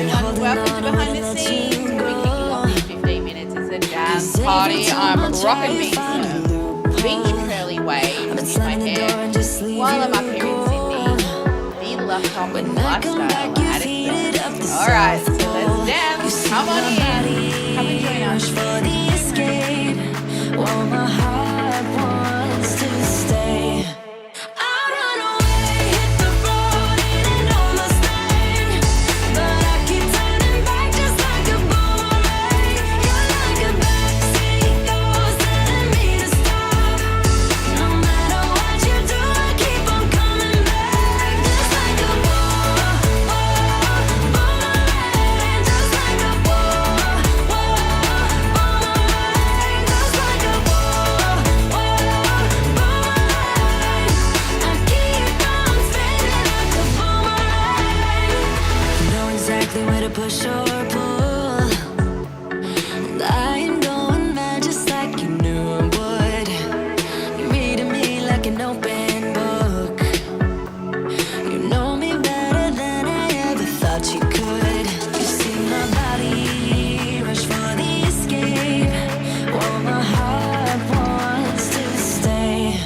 everyone, welcome to Behind the Scenes. We'll be kicking off in 15 minutes. It's a jazz party. I'm rocking me some beach curly waves in my hair while I'm up here in Sydney. The laptop and lifestyle attitude. Alright, so let's dance. Come on in. Come and join us. For the escape, while my heart wants to stay. Push or pull, and I am going mad just like you knew I would. You're reading me like an open book. You know me better than I ever thought you could. You see my body rush for the escape, while my heart wants to stay.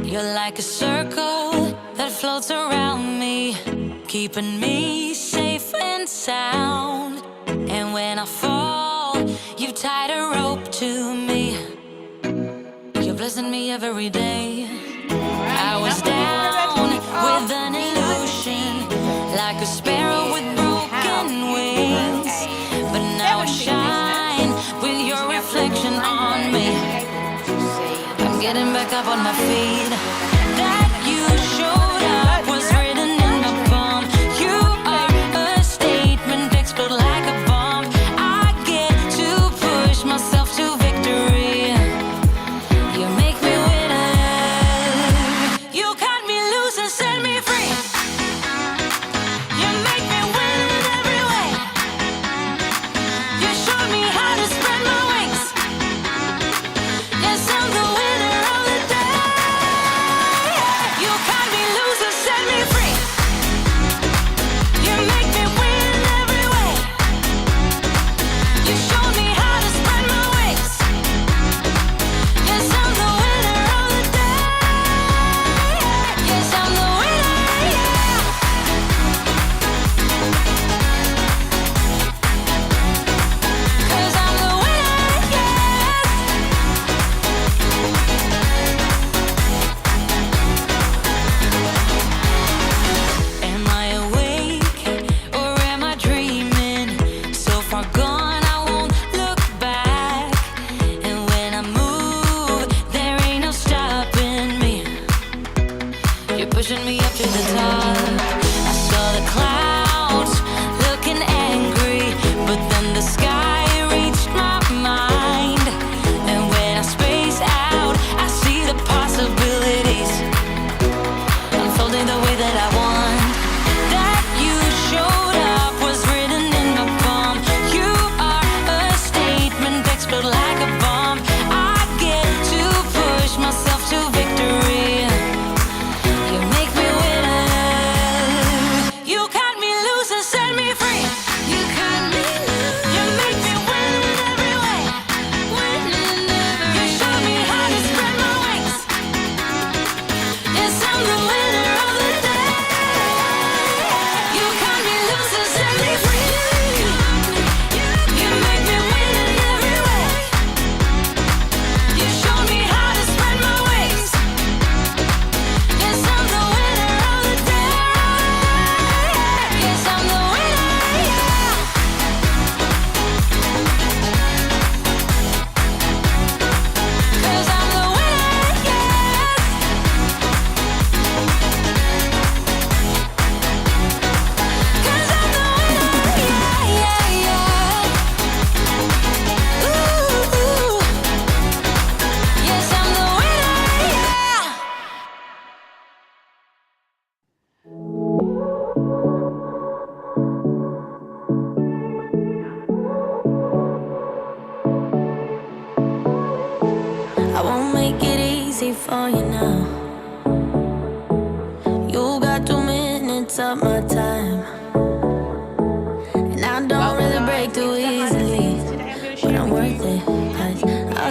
You're like a circle that floats around me, keeping me safe and sound. And when I fall, you tied a rope to me. You're blessing me every day. I was down with an illusion, like a sparrow with broken wings. But now I shine with your reflection on me. Getting back up on my feet. That you showed up was written in my palm. You are a statement, explode like a bomb. I get to push myself to victory. You make me winner. You cut me loose and set me free. You make me win in every way. You showed me how to spread my wings. Yes, I'm the winner. Pushing me up to the top. I saw the clouds looking angry, but then the sky reached my mind.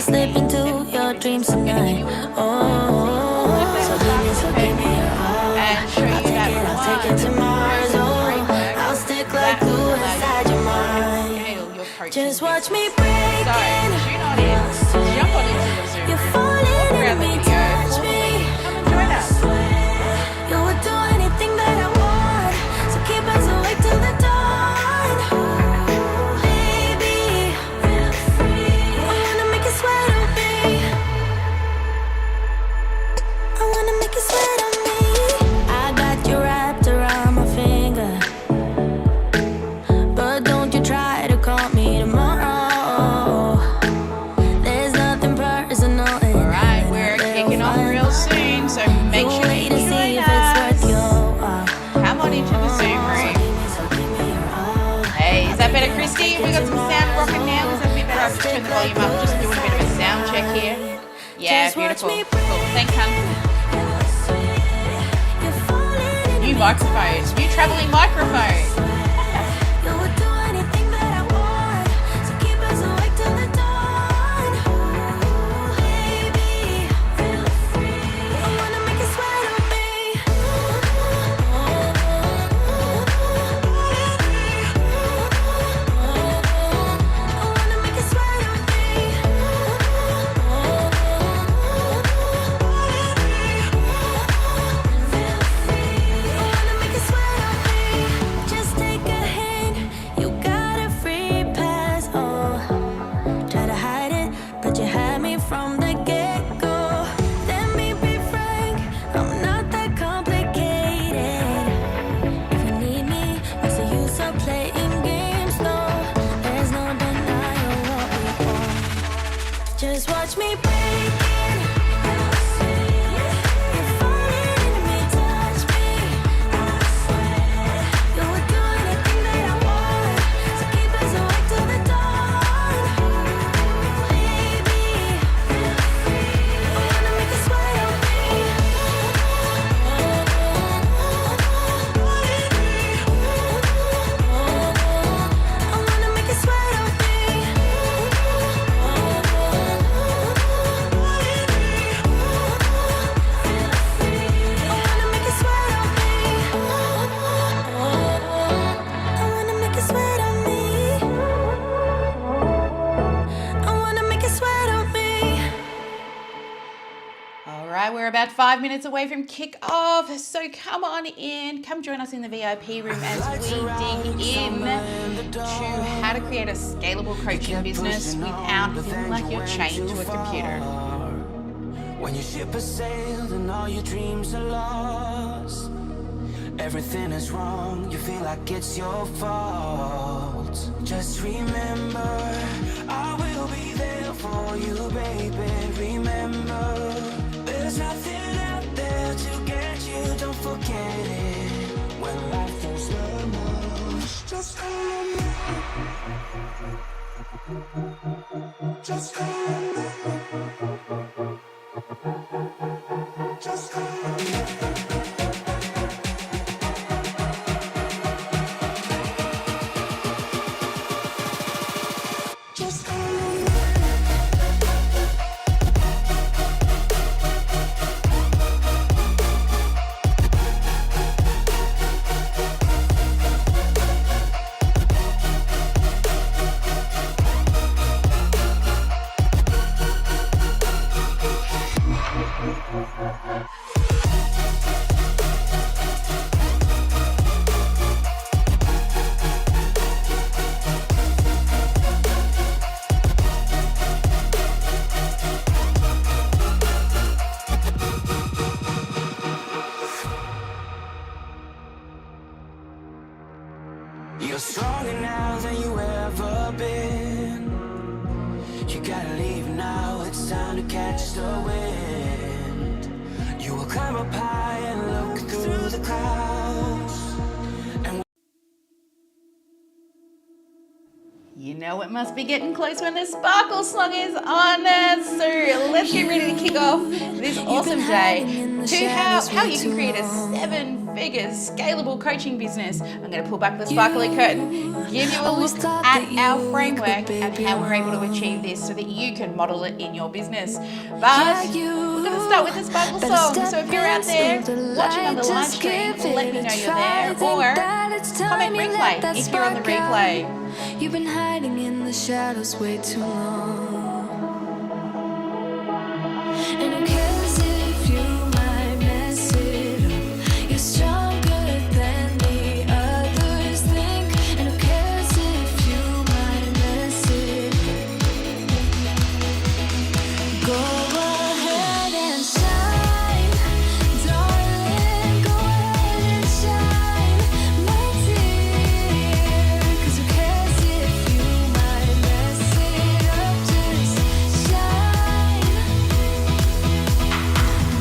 slip into your dreams tonight. Oh, so give me your all. I'll take it to Mars. Oh, I'll stick like glue inside your mind. Just watch me break in. Jump on into the Zoom. You're falling in me, touch me. Join us. You would do anything that I want, so keep us awake till the dawn. Baby, feel free. I wanna make you sweat on me. I wanna make you sweat on me. I got you wrapped around my finger, but don't you try to call me tomorrow. There's nothing personal. Alright, we're kicking off real soon, so make sure you join us. Come on into the Zoom room. Hey, is that better, Kristie? We got some sound rocking now. Is that a bit better? I've just turned the volume up. Just doing a bit of a sound check here. Yeah, beautiful. Cool. Thanks, hun. New microphone. New traveling microphone. Just watch me break in. You're falling into me, touch me. You would do anything that I want, so keep us awake till the dawn. Baby, feel free. I wanna make you sweat on me. I wanna make you sweat on me. Alright, we're about 5 minutes away from kick off, so come on in, come join us in the VIP room as we dig in to how to create a scalable coaching business without feeling like you're chained to a computer. When your ship has sailed and all your dreams are lost, everything is wrong, you feel like it's your fault. Just remember, I will be there for you, baby. Remember, there's nothing out there to get you, don't forget it. When life feels lemons, just hold me. Just hold me. Just hold me. You're stronger now than you ever been. You gotta leave now, it's time to catch the wind. You will climb up high and look through the clouds. And you know it must be getting close when the sparkle slung is on us. So let's get ready to kick off this awesome day to how you can create a 7 figures, scalable coaching business. I'm going to pull back the sparkly curtain, give you a look at our framework and how we're able to achieve this so that you can model it in your business. But we're going to start with the sparkle song. So if you're out there watching on the live stream, let me know you're there, or comment replay if you're on the replay. You've been hiding in the shadows way too long. And who cares if you might mess it up? You're stronger than the others think. And who cares if you might mess it up? Go ahead and shine, darling. Go ahead and shine, my dear. 'Cause who cares if you might mess it up? Just shine.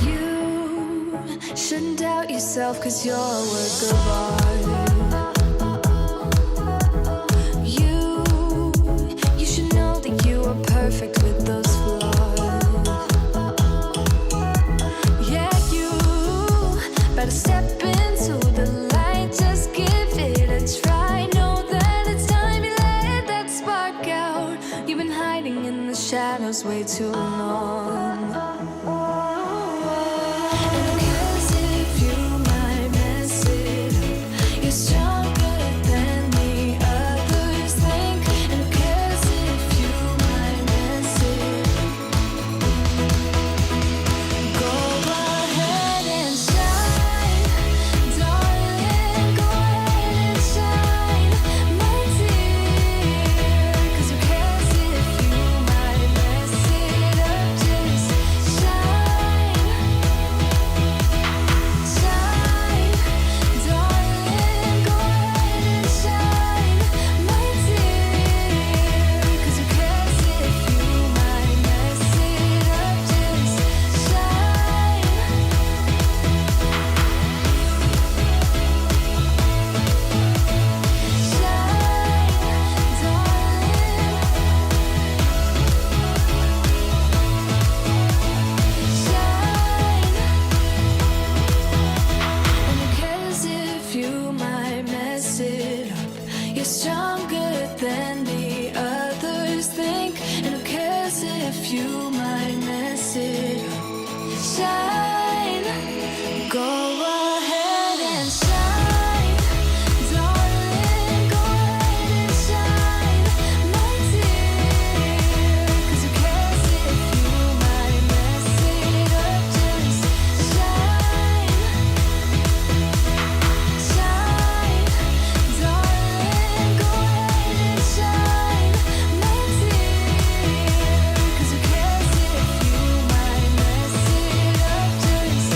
You shouldn't doubt yourself, 'cause you're a work of art. You should know that you are perfect with those flaws. Yeah, you better step into the light, just give it a try. Know that it's time you let that spark out. You've been hiding in the shadows way too long. And who cares if you might mess it up? You're stronger than the others think. And who cares if you might mess it up? Go ahead and shine, darling. Go ahead and shine, my dear. 'Cause who cares if you might mess it up? Just shine, shine, darling. Go ahead and shine, my dear. 'Cause who cares if you might mess it up? Just shine. You're stronger than the others think. And who cares if you might mess it up? Shine. Go ahead and shine, darling. Go ahead and shine, my dear. 'Cause who cares if you might mess it up? Just shine, shine, darling. Go ahead and shine, my dear. 'Cause who cares if you might mess it up? Just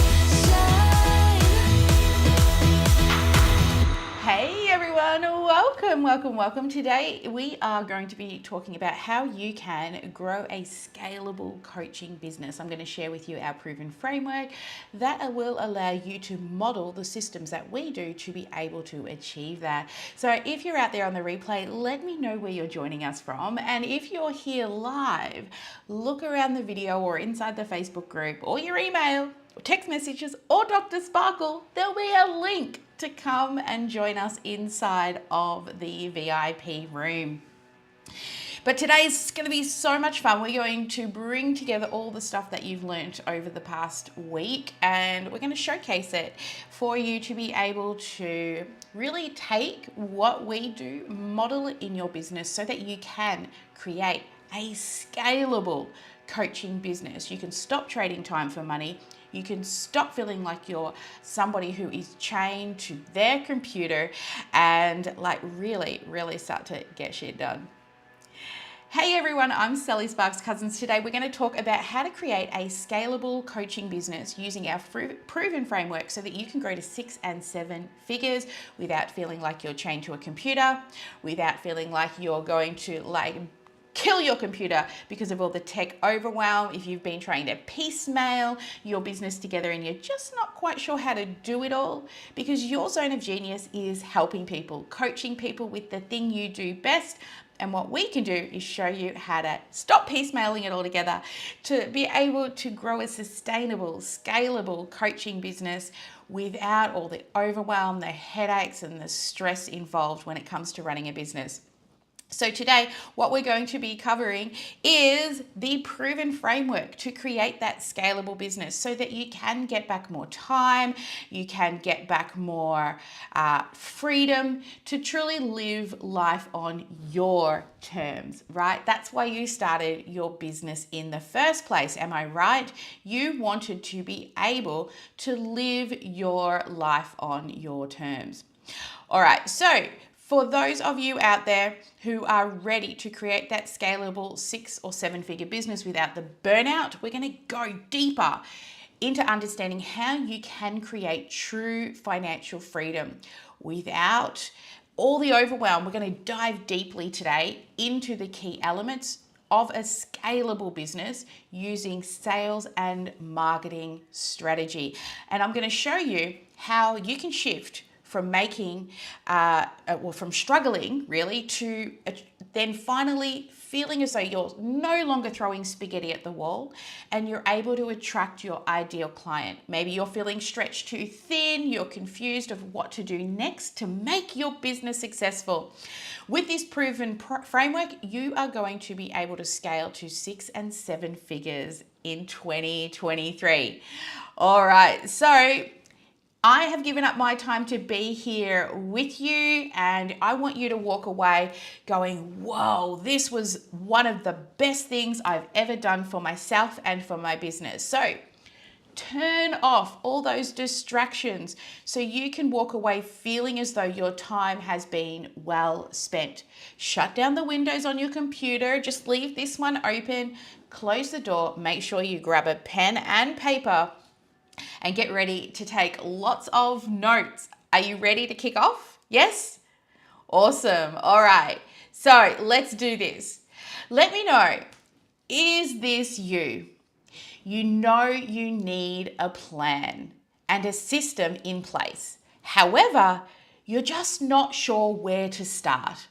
shine. Hey everyone, welcome. Today we are going to be talking about how you can grow a scalable coaching business. I'm going to share with you our proven framework that will allow you to model the systems that we do to be able to achieve that. So if you're out there on the replay, let me know where you're joining us from. And if you're here live, look around the video or inside the Facebook group or your email, or text messages, or Dr. Sparkle. There'll be a link to come and join us inside of the VIP room. But today's going to be so much fun. We're going to bring together all the stuff that you've learnt over the past week, and we're going to showcase it for you to be able to really take what we do, model it in your business so that you can create a scalable coaching business. You can stop trading time for money. You can stop feeling like you're somebody who is chained to their computer and like really start to get shit done. Hey everyone, I'm Sally Sparks Cousins. Today we're going to talk about how to create a scalable coaching business using our proven framework so that you can grow to 6 and 7 figures without feeling like you're chained to a computer, without feeling like you're going to kill your computer because of all the tech overwhelm. If you've been trying to piecemeal your business together and you're just not quite sure how to do it all, because your zone of genius is helping people, coaching people with the thing you do best. And what we can do is show you how to stop piecemealing it all together to be able to grow a sustainable, scalable coaching business without all the overwhelm, the headaches, and the stress involved when it comes to running a business. So today, what we're going to be covering is the proven framework to create that scalable business so that you can get back more time, you can get back more freedom to truly live life on your terms, right? That's why you started your business in the first place. Am I right? You wanted to be able to live your life on your terms. All right, so for those of you out there who are ready to create that scalable 6 or 7 figure business without the burnout, we're going to go deeper into understanding how you can create true financial freedom without all the overwhelm. We're going to dive deeply today into the key elements of a scalable business using sales and marketing strategy. And I'm going to show you how you can shift from from struggling really to then finally feeling as though you're no longer throwing spaghetti at the wall and you're able to attract your ideal client. Maybe you're feeling stretched too thin, you're confused of what to do next to make your business successful. With this proven framework, you are going to be able to scale to 6 and 7 figures in 2023. All right, so I have given up my time to be here with you, and I want you to walk away going, whoa, this was one of the best things I've ever done for myself and for my business. So turn off all those distractions so you can walk away feeling as though your time has been well spent. Shut down the windows on your computer, just leave this one open, close the door, make sure you grab a pen and paper and get ready to take lots of notes. Are you ready to kick off? Yes? Awesome. All right. So let's do this. Let me know, is this you? You know you need a plan and a system in place. However, you're just not sure where to start,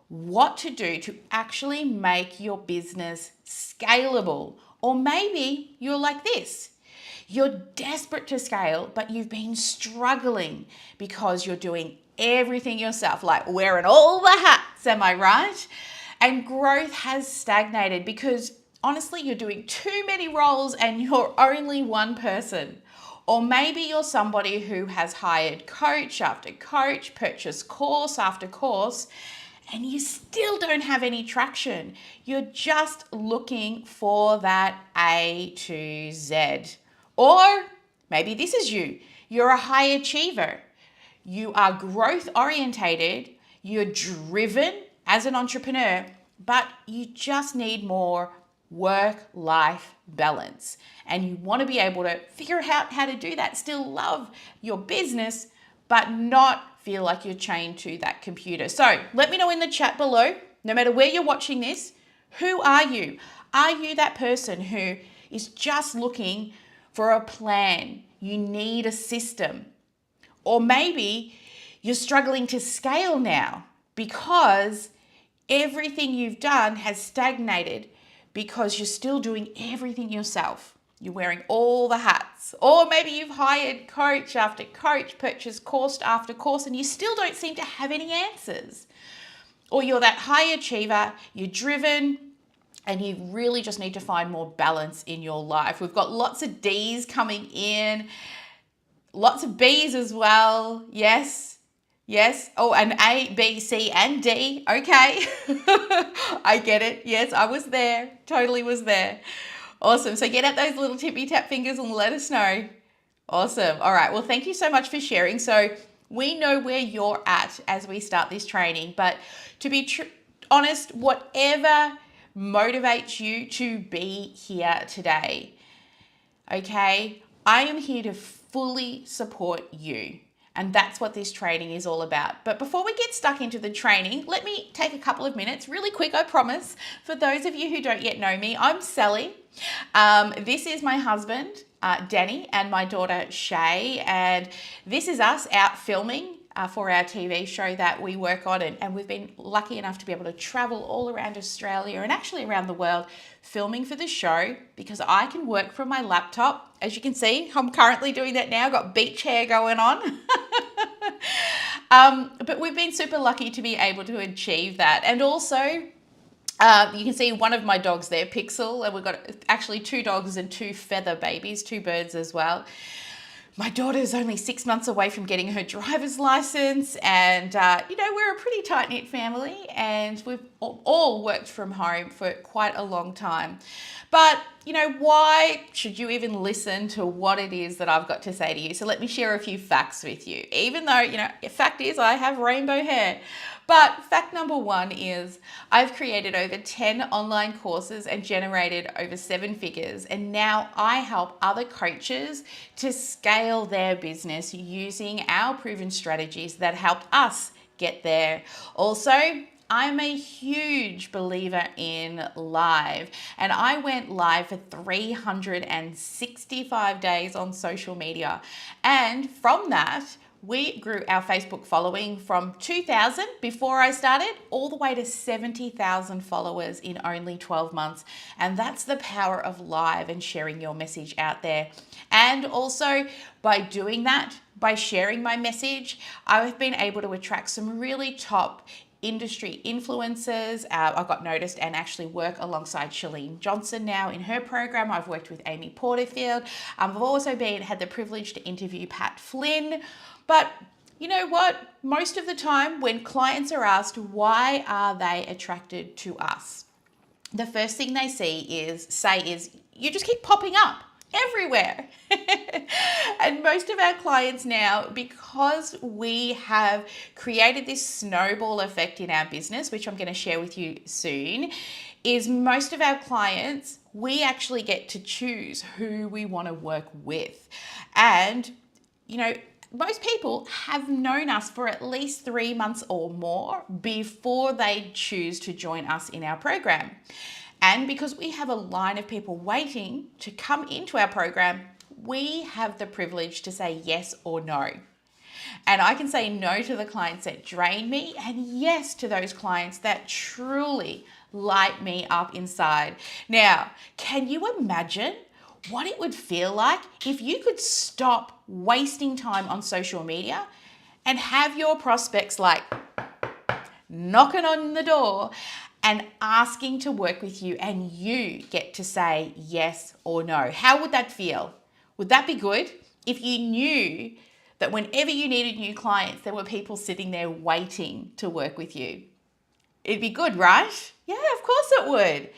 what to do to actually make your business scalable. Or maybe you're like this. You're desperate to scale, but you've been struggling because you're doing everything yourself, like wearing all the hats, am I right? And growth has stagnated because honestly, you're doing too many roles and you're only one person. Or maybe you're somebody who has hired coach after coach, purchased course after course, and you still don't have any traction. You're just looking for that A to Z. Or maybe this is you. You're a high achiever. You are growth orientated. You're driven as an entrepreneur, but you just need more work-life balance. And you want to be able to figure out how to do that. Still love your business, but not feel like you're chained to that computer. So let me know in the chat below, no matter where you're watching this, who are you? Are you that person who is just looking for a plan? You need a system. Or maybe you're struggling to scale now because everything you've done has stagnated because you're still doing everything yourself. You're wearing all the hats. Or maybe you've hired coach after coach, purchased course after course, and you still don't seem to have any answers. Or you're that high achiever, you're driven, and you really just need to find more balance in your life. We've got lots of D's coming in, lots of B's as well. Yes, yes. Oh, and A, B, C, and D. Okay. I get it. Yes, I was there. Totally was there. Awesome. So get out those little tippy tap fingers and let us know. Awesome. All right. Well, thank you so much for sharing. So we know where you're at as we start this training, but to be honest, whatever motivates you to be here today, okay, I am here to fully support you. And that's what this training is all about. But before we get stuck into the training, let me take a couple of minutes, really quick, I promise. For those of you who don't yet know me, I'm Sally. This is my husband, Danny, and my daughter, Shay. And this is us out filming for our TV show that we work on, and we've been lucky enough to be able to travel all around Australia and actually around the world filming for the show because I can work from my laptop. As you can see, I'm currently doing that now. I've got beach hair going on. But we've been super lucky to be able to achieve that. And also, you can see one of my dogs there, Pixel, and we've got actually 2 dogs and 2 feather babies, 2 birds as well. My daughter's only 6 months away from getting her driver's license, and we're a pretty tight-knit family, and we've all worked from home for quite a long time. But why should you even listen to what it is that I've got to say to you? So let me share a few facts with you. Even though, fact is I have rainbow hair. But fact number 1 is I've created over 10 online courses and generated over 7 figures. And now I help other coaches to scale their business using our proven strategies that helped us get there. Also, I'm a huge believer in live, and I went live for 365 days on social media. And from that, we grew our Facebook following from 2,000 before I started all the way to 70,000 followers in only 12 months. And that's the power of live and sharing your message out there. And also by doing that, by sharing my message, I've been able to attract some really top industry influencers. I got noticed and actually work alongside Shalene Johnson now in her program. I've worked with Amy Porterfield. I've also had the privilege to interview Pat Flynn. But you know what? Most of the time when clients are asked why are they attracted to us, the first thing they say is you just keep popping up everywhere. And most of our clients now, because we have created this snowball effect in our business, which I'm going to share with you soon, is most of our clients, we actually get to choose who we want to work with. And, most people have known us for at least 3 months or more before they choose to join us in our program. And because we have a line of people waiting to come into our program, we have the privilege to say yes or no. And I can say no to the clients that drain me and yes to those clients that truly light me up inside. Now, can you imagine what it would feel like if you could stop wasting time on social media and have your prospects knocking on the door and asking to work with you, and you get to say yes or no? How would that feel? Would that be good? If you knew that whenever you needed new clients, there were people sitting there waiting to work with you. It'd be good, right? Yeah, of course it would.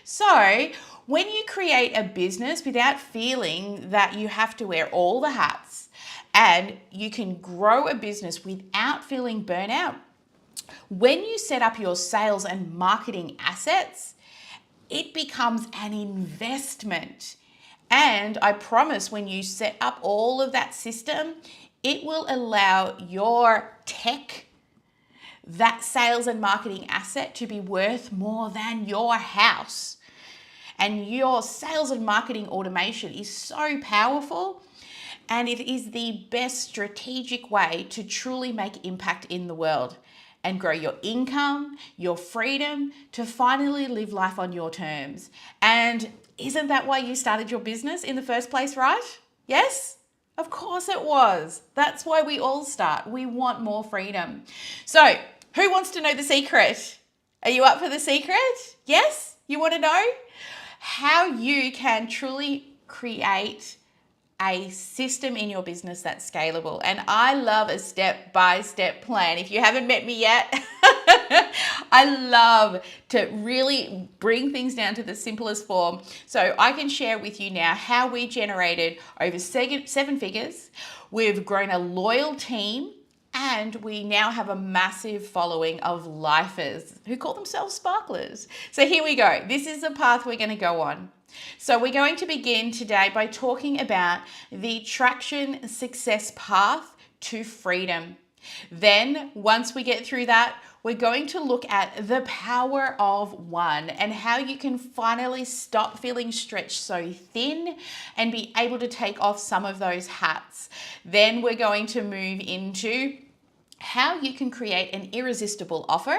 So when you create a business without feeling that you have to wear all the hats, and you can grow a business without feeling burnout, when you set up your sales and marketing assets, it becomes an investment. And I promise when you set up all of that system, it will allow your tech, that sales and marketing asset, to be worth more than your house. And your sales and marketing automation is so powerful, and it is the best strategic way to truly make impact in the world and grow your income, your freedom to finally live life on your terms. And isn't that why you started your business in the first place, right? Yes? Of course it was. That's why we all start. We want more freedom. So, who wants to know the secret? Are you up for the secret? Yes? You want to know how you can truly create a system in your business that's scalable? And I love a step-by-step plan. If you haven't met me yet, I love to really bring things down to the simplest form. So I can share with you now how we generated over 7 figures. We've grown a loyal team, and we now have a massive following of lifers who call themselves sparklers. So here we go. This is the path we're going to go on. So we're going to begin today by talking about the traction success path to freedom. Then once we get through that, we're going to look at the power of one and how you can finally stop feeling stretched so thin and be able to take off some of those hats. Then we're going to move into how you can create an irresistible offer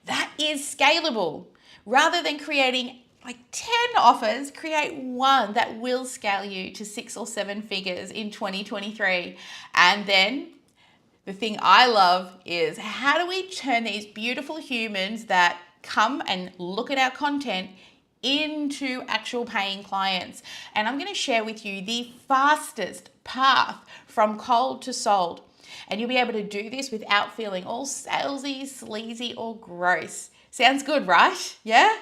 that is scalable. Rather than creating like 10 offers, create one that will scale you to 6 or 7 figures in 2023. And then the thing I love is, how do we turn these beautiful humans that come and look at our content into actual paying clients? And I'm going to share with you the fastest path from cold to sold. And you'll be able to do this without feeling all salesy, sleazy, or gross. Sounds good, right? Yeah?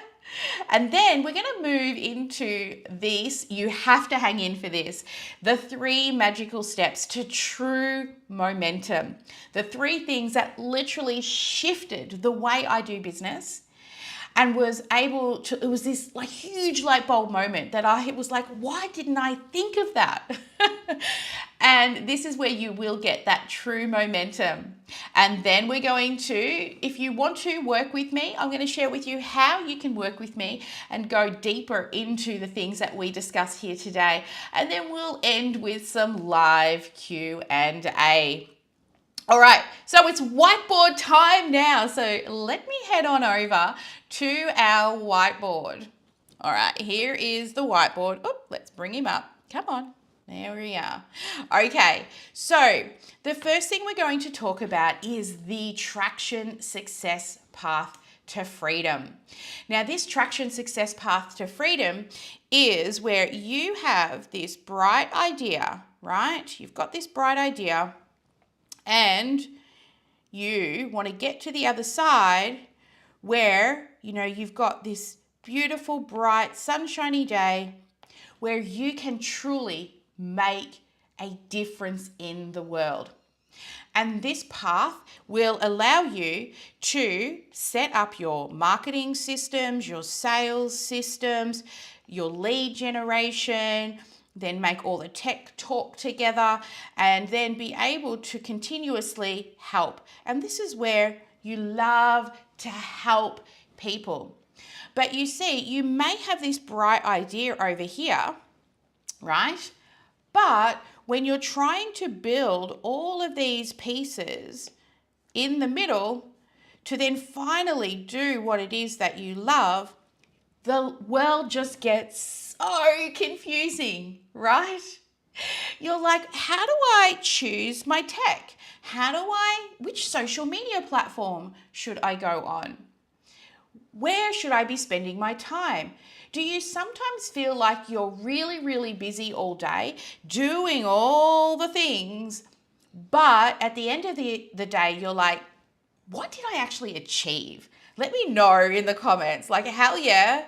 And then we're going to move into this. You have to hang in for this. The 3 magical steps to true momentum. The 3 things that literally shifted the way I do business, and was able to, it was this like huge light bulb moment that I was like, why didn't I think of that? And this is where you will get that true momentum. And then we're going to, if you want to work with me, I'm going to share with you how you can work with me and go deeper into the things that we discuss here today. And then we'll end with some live Q&A. All right, so it's whiteboard time now. So let me head on over to our whiteboard. All right, here is the whiteboard. Oh, let's bring him up. Come on. There we are. Okay, so the first thing we're going to talk about is the traction success path to freedom. Now, this traction success path to freedom is where you have this bright idea, right? You've got this bright idea and you want to get to the other side where, you know, you've got this beautiful, bright, sunshiny day where you can truly make a difference in the world. And this path will allow you to set up your marketing systems, your sales systems, your lead generation, then make all the tech talk together, and then be able to continuously help. And this is where you love to help people. But you see, you may have this bright idea over here, right? But when you're trying to build all of these pieces in the middle to then finally do what it is that you love, the world just gets so confusing, right? You're like, how do I choose my tech? Which social media platform should I go on? Where should I be spending my time? Do you sometimes feel like you're really, really busy all day doing all the things, but at the end of the day, you're like, what did I actually achieve? Let me know in the comments. Like, hell yeah,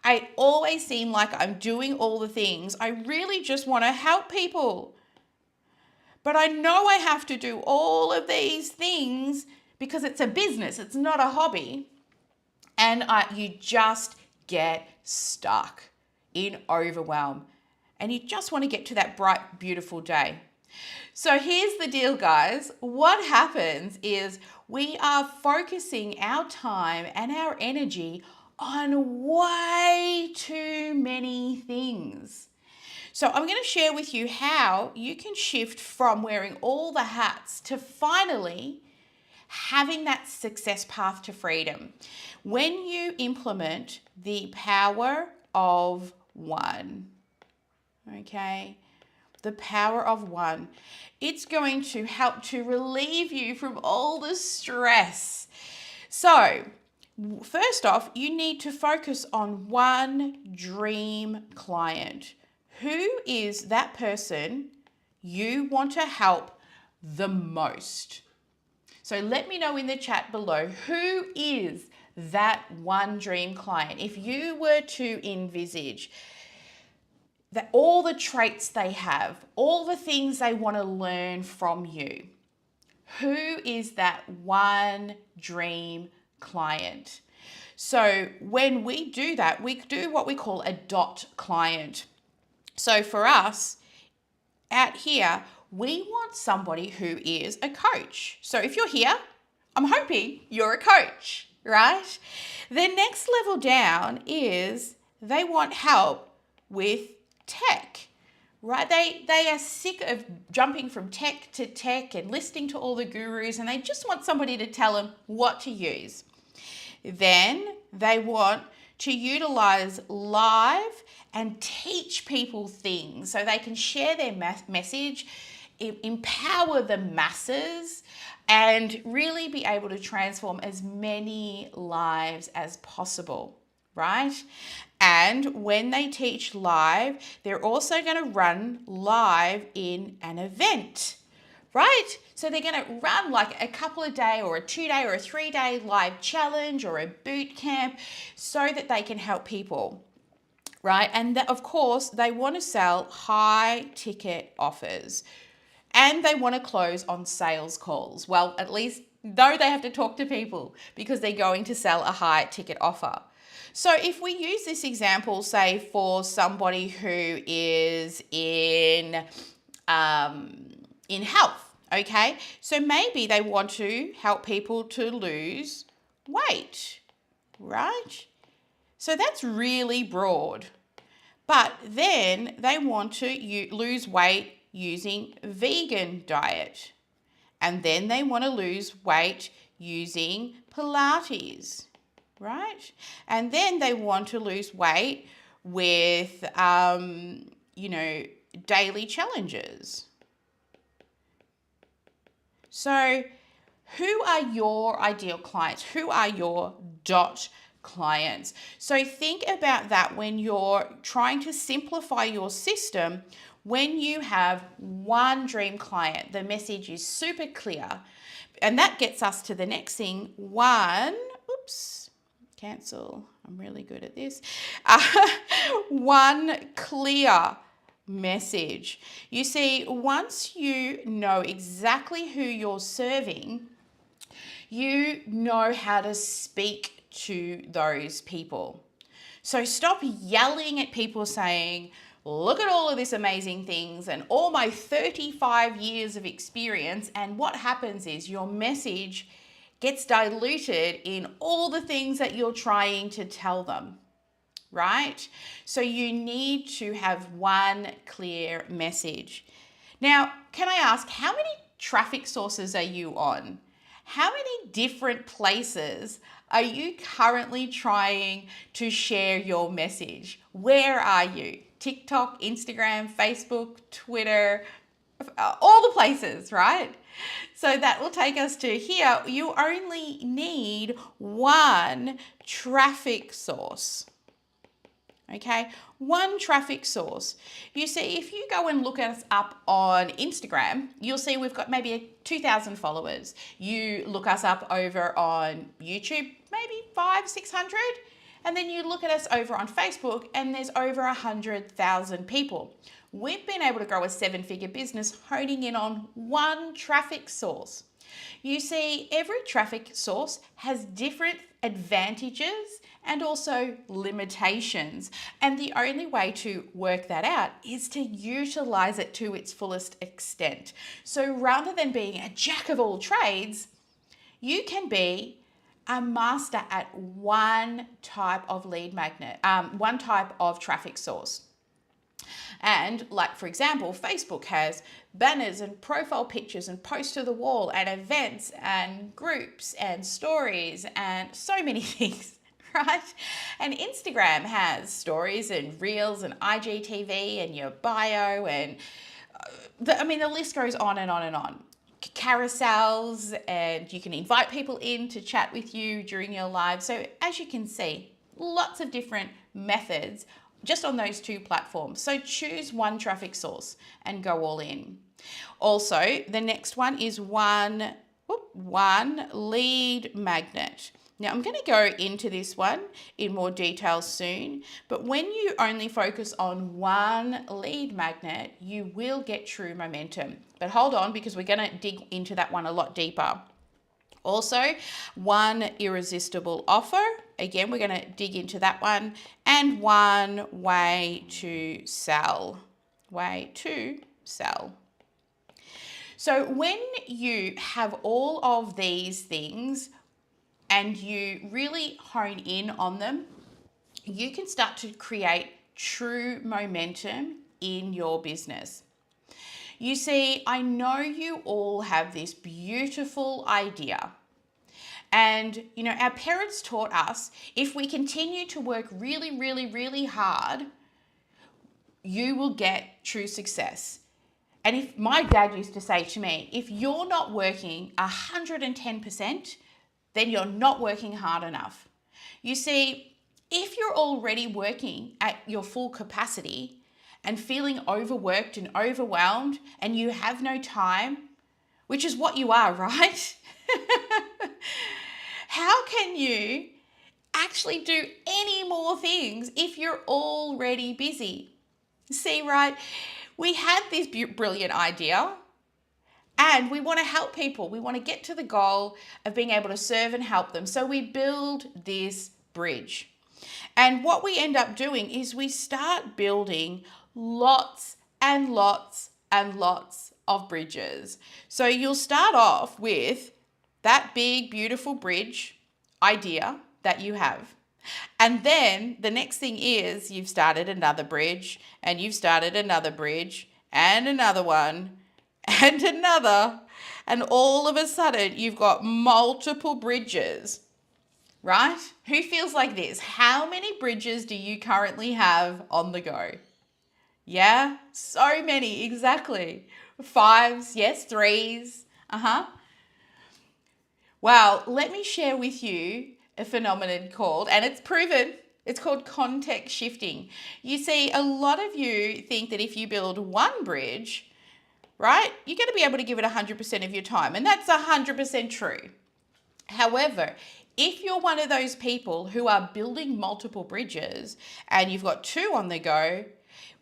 I always seem like I'm doing all the things. I really just want to help people. But I know I have to do all of these things because it's a business. It's not a hobby. And you just get stuck in overwhelm. And you just want to get to that bright, beautiful day. So here's the deal, guys. What happens is we are focusing our time and our energy on way too many things. So I'm going to share with you how you can shift from wearing all the hats to finally having that success path to freedom. When you implement the power of one, okay? The power of one. It's going to help to relieve you from all the stress. So, first off, you need to focus on one dream client. Who is that person you want to help the most? So let me know in the chat below, who is that one dream client? If you were to envisage that all the traits they have, all the things they want to learn from you, who is that one dream client? So when we do that, we do what we call a dot client. So for us out here, we want somebody who is a coach. So if you're here, I'm hoping you're a coach, right? The next level down is they want help with tech, right? They are sick of jumping from tech to tech and listening to all the gurus, and they just want somebody to tell them what to use. Then they want to utilize live and teach people things so they can share their message, empower the masses, and really be able to transform as many lives as possible, right? And when they teach live, they're also going to run live in an event, right? So they're going to run like a couple of day or a 2-day or a 3-day live challenge or a boot camp so that they can help people, right? And of course, they want to sell high ticket offers and they want to close on sales calls. Well, at least though they have to talk to people because they're going to sell a high ticket offer. So if we use this example, say for somebody who is in health, okay? So maybe they want to help people to lose weight, right? So that's really broad. But then they want to lose weight using vegan diet. And then they want to lose weight using Pilates, right? And then they want to lose weight with, daily challenges. So who are your ideal clients? Who are your dot clients? So think about that when you're trying to simplify your system. When you have one dream client, the message is super clear. And that gets us to the next thing. Cancel. I'm really good at this. One clear message. You see, once you know exactly who you're serving, you know how to speak to those people. So stop yelling at people saying, look at all of this amazing things and all my 35 years of experience. And what happens is your message gets diluted in all the things that you're trying to tell them, right? So you need to have one clear message. Now, can I ask, how many traffic sources are you on? How many different places are you currently trying to share your message? Where are you? TikTok, Instagram, Facebook, Twitter, all the places, right? So that will take us to here. You only need one traffic source. Okay, one traffic source. You see, if you go and look us up on Instagram, you'll see we've got maybe 2,000 followers. You look us up over on YouTube, maybe 500-600. And then you look at us over on Facebook and there's over 100,000 people. We've been able to grow a 7-figure business honing in on one traffic source. You see, every traffic source has different advantages and also limitations. And the only way to work that out is to utilize it to its fullest extent. So rather than being a jack of all trades, you can be a master at one type of lead magnet, one type of traffic source. And like, for example, Facebook has banners and profile pictures and posts to the wall and events and groups and stories and so many things, right? And Instagram has stories and reels and IGTV and your bio and the list goes on and on and on. Carousels, and you can invite people in to chat with you during your live. So as you can see, lots of different methods just on those two platforms. So choose one traffic source and go all in. Also, the next one is one lead magnet. Now I'm going to go into this one in more detail soon, but when you only focus on one lead magnet, you will get true momentum. But hold on, because we're going to dig into that one a lot deeper. Also, one irresistible offer. Again, we're going to dig into that one. And one way to sell. Way to sell. So when you have all of these things and you really hone in on them, you can start to create true momentum in your business. You see, I know you all have this beautiful idea. And, our parents taught us if we continue to work really, really, really hard, you will get true success. And if my dad used to say to me, if you're not working 110%, then you're not working hard enough. You see, if you're already working at your full capacity and feeling overworked and overwhelmed and you have no time, which is what you are, right? How can you actually do any more things if you're already busy? See, right? We had this brilliant idea and we want to help people. We want to get to the goal of being able to serve and help them. So we build this bridge. And what we end up doing is we start building lots and lots and lots of bridges. So you'll start off with that big, beautiful bridge idea that you have. And then the next thing is you've started another bridge and you've started another bridge and another one and another. And all of a sudden you've got multiple bridges, right? Who feels like this? How many bridges do you currently have on the go? Yeah, so many, exactly. 5s, yes, 3s. Well, let me share with you a phenomenon called, and it's proven, it's called context shifting. You see, a lot of you think that if you build one bridge, right, you're going to be able to give it 100% of your time, and that's 100% true. However, if you're one of those people who are building multiple bridges and you've got 2 on the go,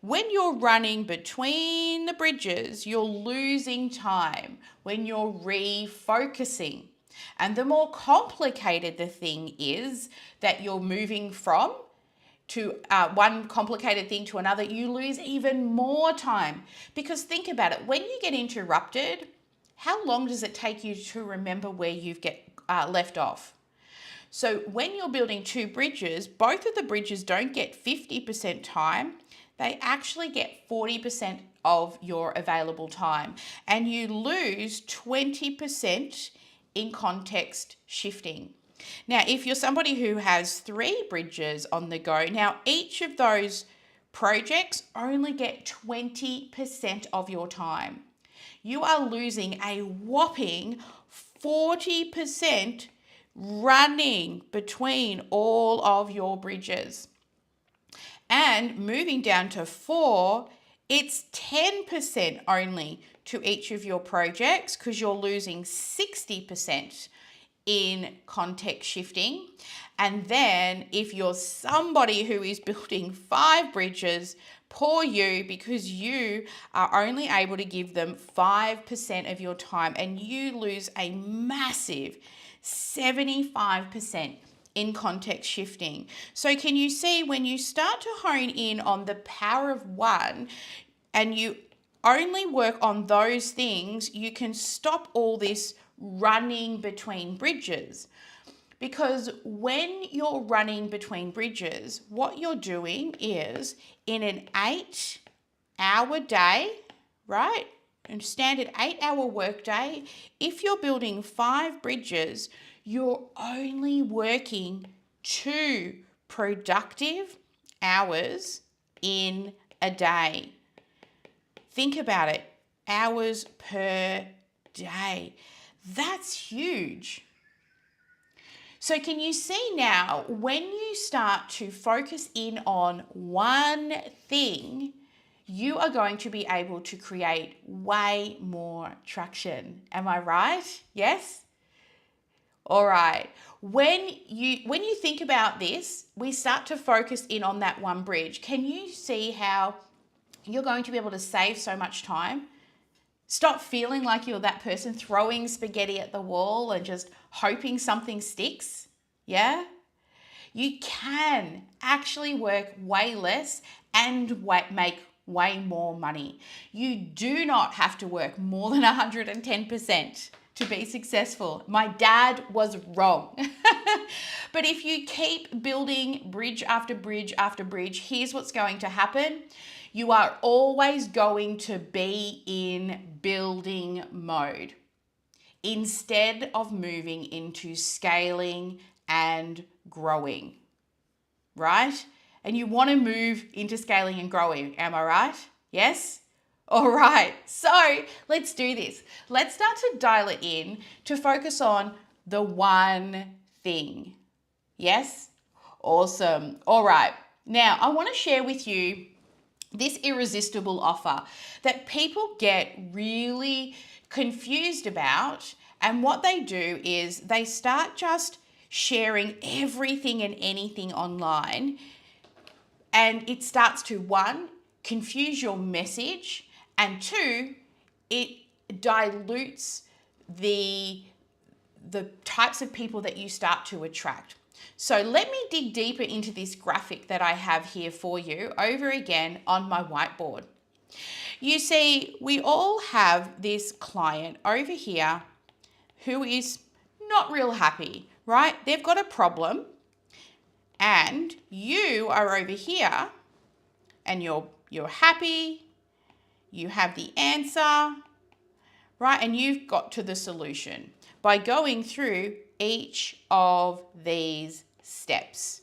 when you're running between the bridges, you're losing time when you're refocusing. And the more complicated the thing is that you're moving from to one complicated thing to another, you lose even more time. Because think about it, when you get interrupted, how long does it take you to remember where you've left off? So when you're building 2 bridges, both of the bridges don't get 50% time. They actually get 40% of your available time. And you lose 20% in context shifting. Now, if you're somebody who has 3 bridges on the go, now each of those projects only get 20% of your time. You are losing a whopping 40% running between all of your bridges. And moving down to 4, it's 10% only to each of your projects because you're losing 60% in context shifting. And then if you're somebody who is building 5 bridges, poor you, because you are only able to give them 5% of your time and you lose a massive 75% in context shifting. So can you see when you start to hone in on the power of one and you only work on those things, you can stop all this running between bridges. Because when you're running between bridges, what you're doing is in an 8-hour day, right? A standard 8-hour work day, if you're building 5 bridges, you're only working 2 productive hours in a day. Think about it, hours per day. That's huge. So can you see now, when you start to focus in on one thing, you are going to be able to create way more traction. Am I right? Yes? All right. When you think about this, we start to focus in on that one bridge. Can you see how you're going to be able to save so much time? Stop feeling like you're that person throwing spaghetti at the wall and just hoping something sticks. Yeah? You can actually work way less and make way more money. You do not have to work more than 110% to be successful. My dad was wrong. But if you keep building bridge after bridge after bridge, here's what's going to happen. You are always going to be in building mode instead of moving into scaling and growing, right? And you want to move into scaling and growing, am I right? Yes? All right, so let's do this. Let's start to dial it in to focus on the one thing. Yes? Awesome. All right, now I want to share with you this irresistible offer that people get really confused about. And what they do is they start just sharing everything and anything online. And it starts to, one, confuse your message, and two, it dilutes the types of people that you start to attract. So let me dig deeper into this graphic that I have here for you over again on my whiteboard. You see, we all have this client over here who is not real happy, right? They've got a problem, and you are over here and you're happy, you have the answer, right? And you've got to the solution by going through each of these steps.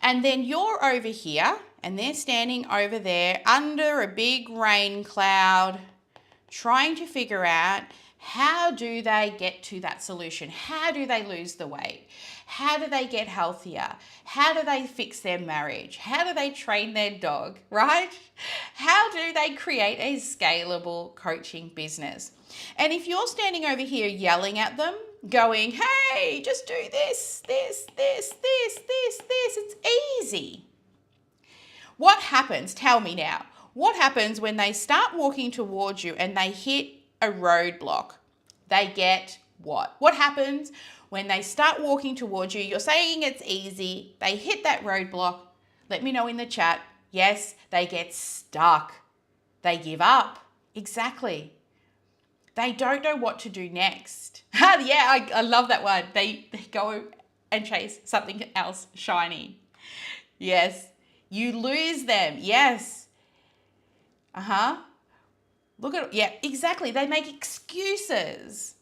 And then you're over here and they're standing over there under a big rain cloud, trying to figure out, how do they get to that solution? How do they lose the weight? How do they get healthier? How do they fix their marriage? How do they train their dog, right? How do they create a scalable coaching business? And if you're standing over here yelling at them, going, hey, just do this, it's easy. What happens? Tell me now. What happens when they start walking towards you and they hit a roadblock? They get what? What happens when they start walking towards you? You're saying it's easy. They hit that roadblock. Let me know in the chat. Yes, they get stuck. They give up. Exactly. They don't know what to do next. Yeah, I love that one. They go and chase something else shiny. Yes. You lose them. Yes. Look at, yeah, exactly. They make excuses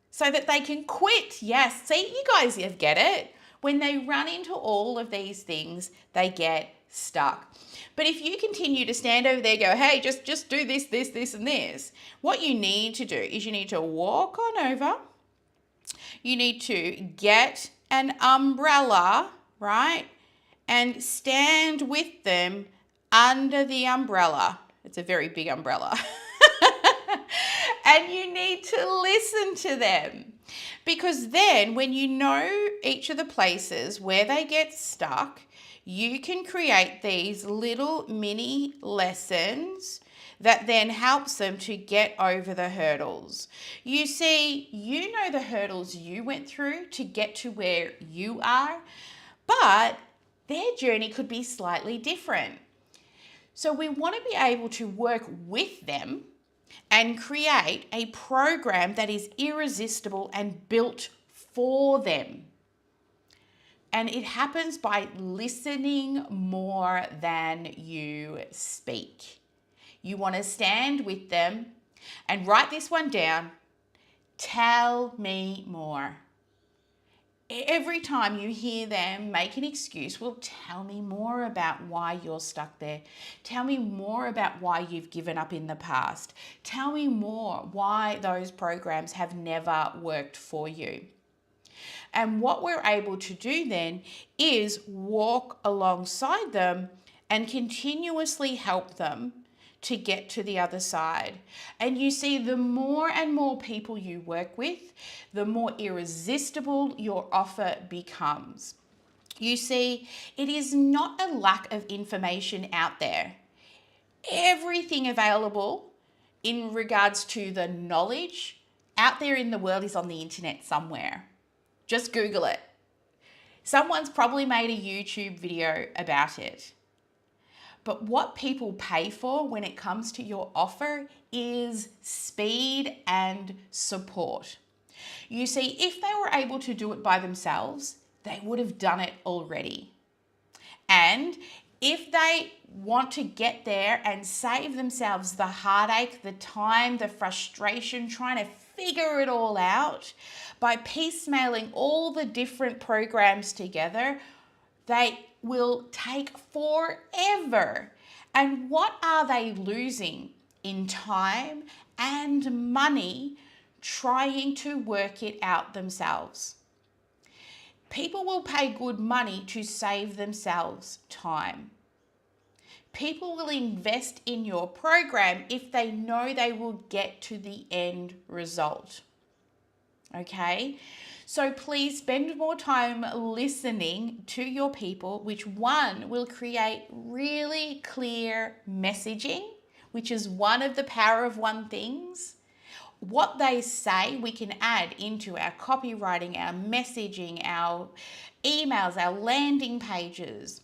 so that they can quit. Yes. See, you guys get it. When they run into all of these things, they get stuck. But if you continue to stand over there, go, hey, just do this, and this. What you need to do is you need to walk on over. You need to get an umbrella, right? And stand with them under the umbrella. It's a very big umbrella. And you need to listen to them, because then when you know each of the places where they get stuck, you can create these little mini lessons that then helps them to get over the hurdles. You see, you know the hurdles you went through to get to where you are, but their journey could be slightly different. So we want to be able to work with them and create a program that is irresistible and built for them. And it happens by listening more than you speak. You want to stand with them and write this one down. Tell me more. Every time you hear them make an excuse, well, tell me more about why you're stuck there. Tell me more about why you've given up in the past. Tell me more why those programs have never worked for you. And what we're able to do then is walk alongside them and continuously help them to get to the other side. And you see, the more and more people you work with, the more irresistible your offer becomes. You see, it is not a lack of information out there. Everything available in regards to the knowledge out there in the world is on the internet somewhere. Just Google it. Someone's probably made a YouTube video about it. But what people pay for when it comes to your offer is speed and support. You see, if they were able to do it by themselves, they would have done it already. And if they want to get there and save themselves the heartache, the time, the frustration, trying to figure it all out by piecemealing all the different programs together, they will take forever. And what are they losing in time and money trying to work it out themselves? People will pay good money to save themselves time. People will invest in your program if they know they will get to the end result. Okay? So please spend more time listening to your people, which one will create really clear messaging, which is one of the power of one things. What they say, we can add into our copywriting, our messaging, our emails, our landing pages.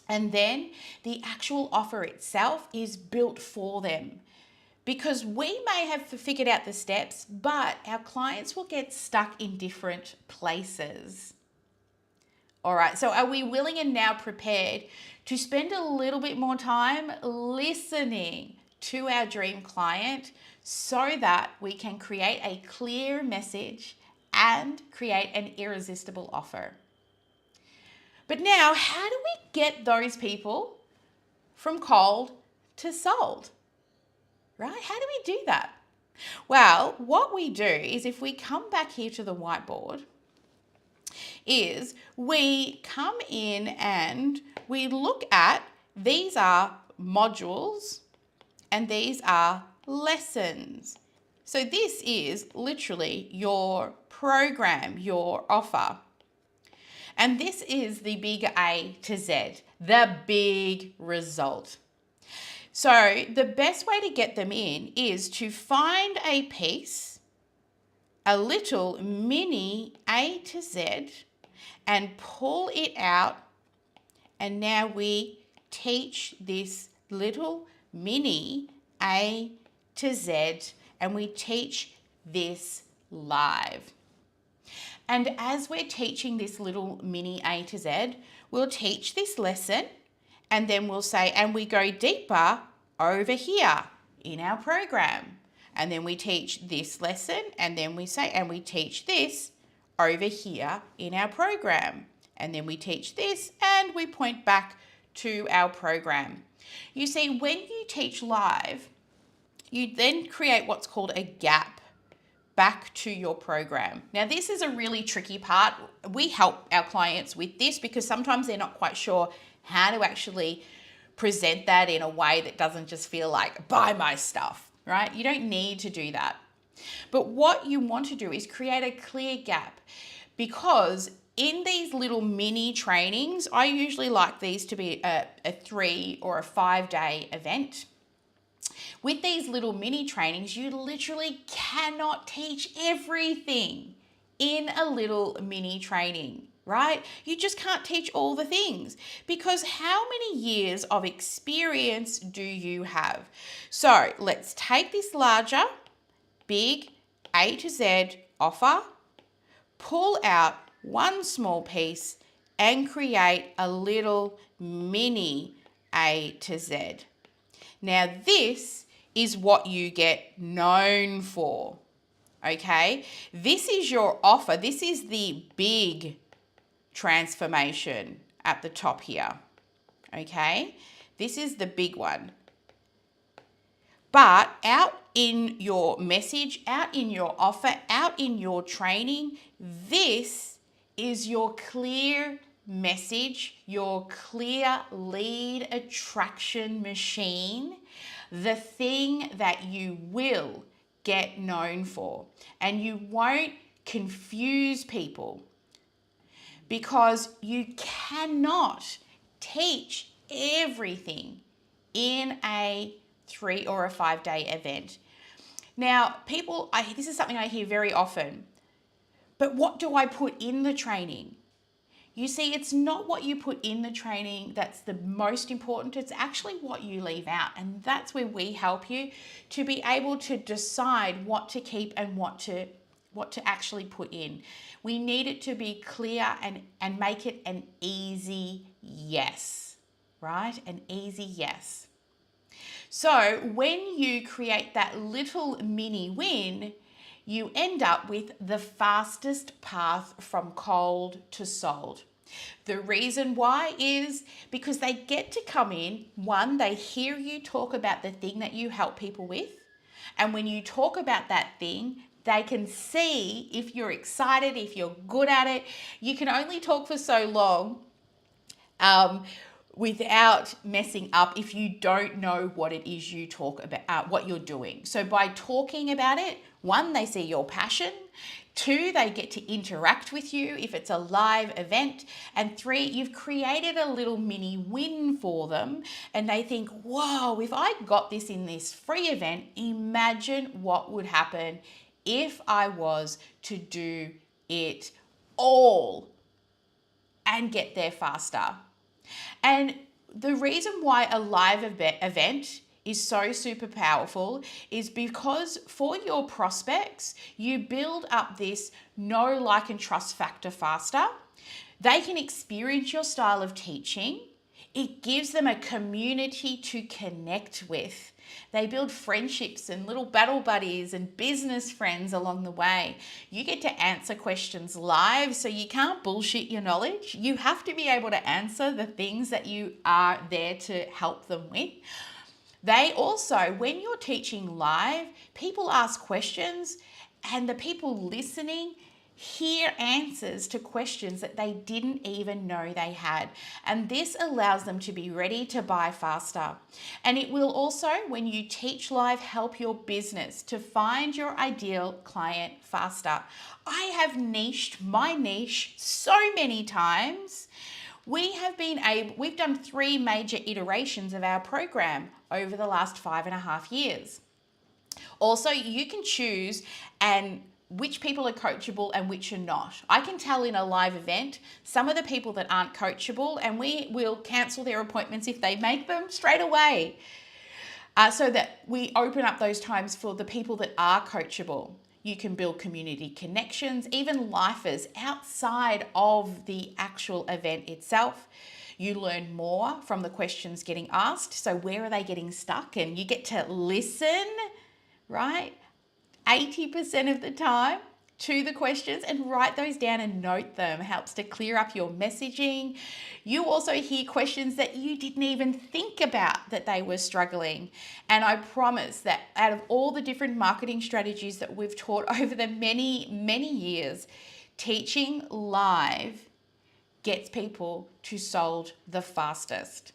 And then the actual offer itself is built for them. Because we may have figured out the steps, but our clients will get stuck in different places. All right, so are we willing and now prepared to spend a little bit more time listening to our dream client so that we can create a clear message and create an irresistible offer? But now, how do we get those people from cold to sold? Right? How do we do that? Well, what we do is, if we come back here to the whiteboard, is we come in and we look at, these are modules and these are lessons. So this is literally your program, your offer. And this is the big A to Z, the big result. So the best way to get them in is to find a piece, a little mini A to Z, and pull it out. And now we teach this little mini A to Z, and we teach this live. And as we're teaching this little mini A to Z, we'll teach this lesson, and then we'll say, and we go deeper over here in our program. And then we teach this lesson, and then we say, and we teach this over here in our program. And then we teach this, and we point back to our program. You see, when you teach live, you then create what's called a gap back to your program. Now, this is a really tricky part. We help our clients with this because sometimes they're not quite sure how to actually present that in a way that doesn't just feel like, buy my stuff, right? You don't need to do that. But what you want to do is create a clear gap, because in these little mini trainings, I usually like these to be a 3 or a 5 day event. With these little mini trainings, you literally cannot teach everything in a little mini training, right? You just can't teach all the things, because how many years of experience do you have? So let's take this larger, big A to Z offer, pull out one small piece and create a little mini A to Z. Now this is what you get known for, okay? This is your offer. This is the big transformation at the top here, okay? This is the big one. But out in your message, out in your offer, out in your training, this is your clear message, your clear lead attraction machine, the thing that you will get known for. And you won't confuse people, because you cannot teach everything in a 3 or a 5 day event. Now, people, this is something I hear very often, but what do I put in the training? You see, it's not what you put in the training that's the most important. It's actually what you leave out. And that's where we help you to be able to decide what to keep and what to actually put in. We need it to be clear and make it an easy yes. right? An easy yes. So when you create that little mini win, you end up with the fastest path from cold to sold. The reason why is because they get to come in, one, they hear you talk about the thing that you help people with. And when you talk about that thing, they can see if you're excited, if you're good at it. You can only talk for so long without messing up if you don't know what it is you talk about, what you're doing. So by talking about it, one, they see your passion. Two, they get to interact with you if it's a live event. And three, you've created a little mini win for them. And they think, whoa, if I got this in this free event, imagine what would happen if I was to do it all and get there faster. And the reason why a live event is so super powerful is because for your prospects, you build up this know, like, and trust factor faster. They can experience your style of teaching. It gives them a community to connect with. They build friendships and little battle buddies and business friends along the way. You get to answer questions live, so you can't bullshit your knowledge. You have to be able to answer the things that you are there to help them with. They also, when you're teaching live, people ask questions and the people listening hear answers to questions that they didn't even know they had. And this allows them to be ready to buy faster. And it will also, when you teach live, help your business to find your ideal client faster. I have niched my niche so many times. We've done 3 major iterations of our program over the last 5.5 years. Also, you can choose which people are coachable and which are not. I can tell in a live event some of the people that aren't coachable, and we will cancel their appointments if they make them straight away, so that we open up those times for the people that are coachable. You can build community connections, even lifers outside of the actual event itself. You learn more from the questions getting asked. So where are they getting stuck? And you get to listen, right? 80% of the time to the questions and write those down and note them. It helps to clear up your messaging. You also hear questions that you didn't even think about that they were struggling. And I promise that out of all the different marketing strategies that we've taught over the many, many years, teaching live gets people to sold the fastest.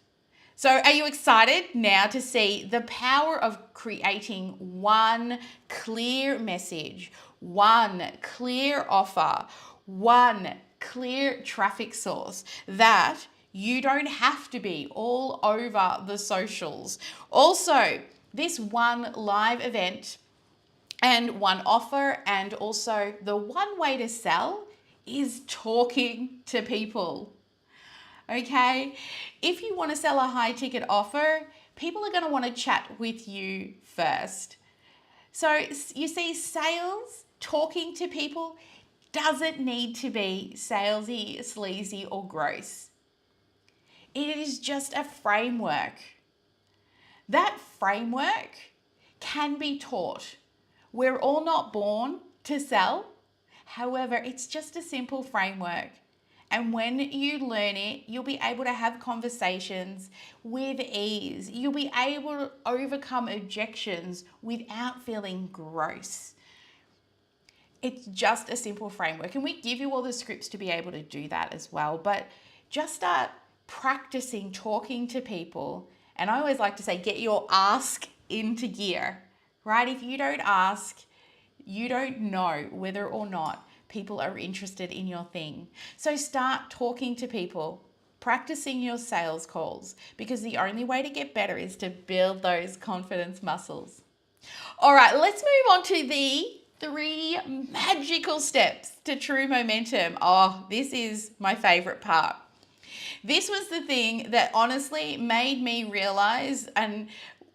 So are you excited now to see the power of creating one clear message, one clear offer, one clear traffic source that you don't have to be all over the socials? Also, this one live event and one offer, and also the one way to sell is talking to people. Okay, if you want to sell a high ticket offer, people are going to want to chat with you first. So you see, sales, talking to people, doesn't need to be salesy, sleazy, or gross. It is just a framework. That framework can be taught. We're all not born to sell. However, it's just a simple framework. And when you learn it, you'll be able to have conversations with ease. You'll be able to overcome objections without feeling gross. It's just a simple framework. And we give you all the scripts to be able to do that as well. But just start practicing talking to people. And I always like to say, get your ask into gear, right? If you don't ask, you don't know whether or not people are interested in your thing. So start talking to people, practicing your sales calls, because the only way to get better is to build those confidence muscles. All right, let's move on to the 3 magical steps to true momentum. Oh, this is my favorite part. This was the thing that honestly made me realize, and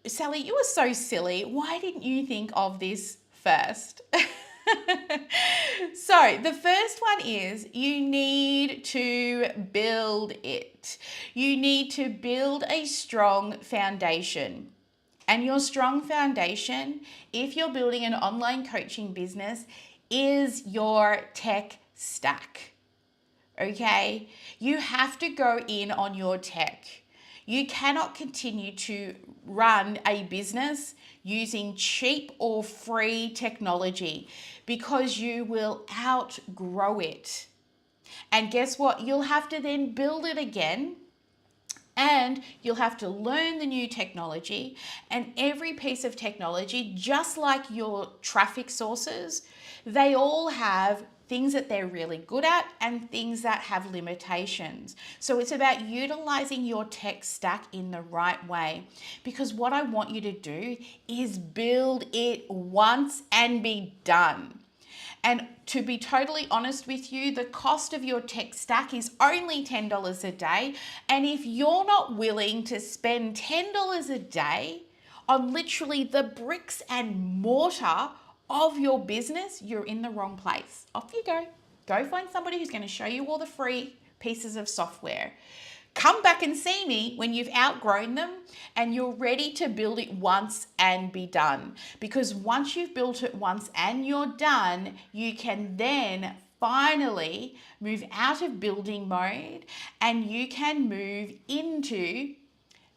Sally, you were so silly. Why didn't you think of this first? So the first one is you need to build it. You need to build a strong foundation. And your strong foundation, if you're building an online coaching business, is your tech stack. Okay? You have to go in on your tech. You cannot continue to run a business using cheap or free technology because you will outgrow it. And guess what? You'll have to then build it again, and you'll have to learn the new technology. And every piece of technology, just like your traffic sources, they all have things that they're really good at and things that have limitations. So it's about utilizing your tech stack in the right way, because what I want you to do is build it once and be done. And to be totally honest with you, the cost of your tech stack is only $10 a day. And if you're not willing to spend $10 a day on literally the bricks and mortar of your business, you're in the wrong place. Off you go. Go find somebody who's going to show you all the free pieces of software. Come back and see me when you've outgrown them and you're ready to build it once and be done. Because once you've built it once and you're done, you can then finally move out of building mode and you can move into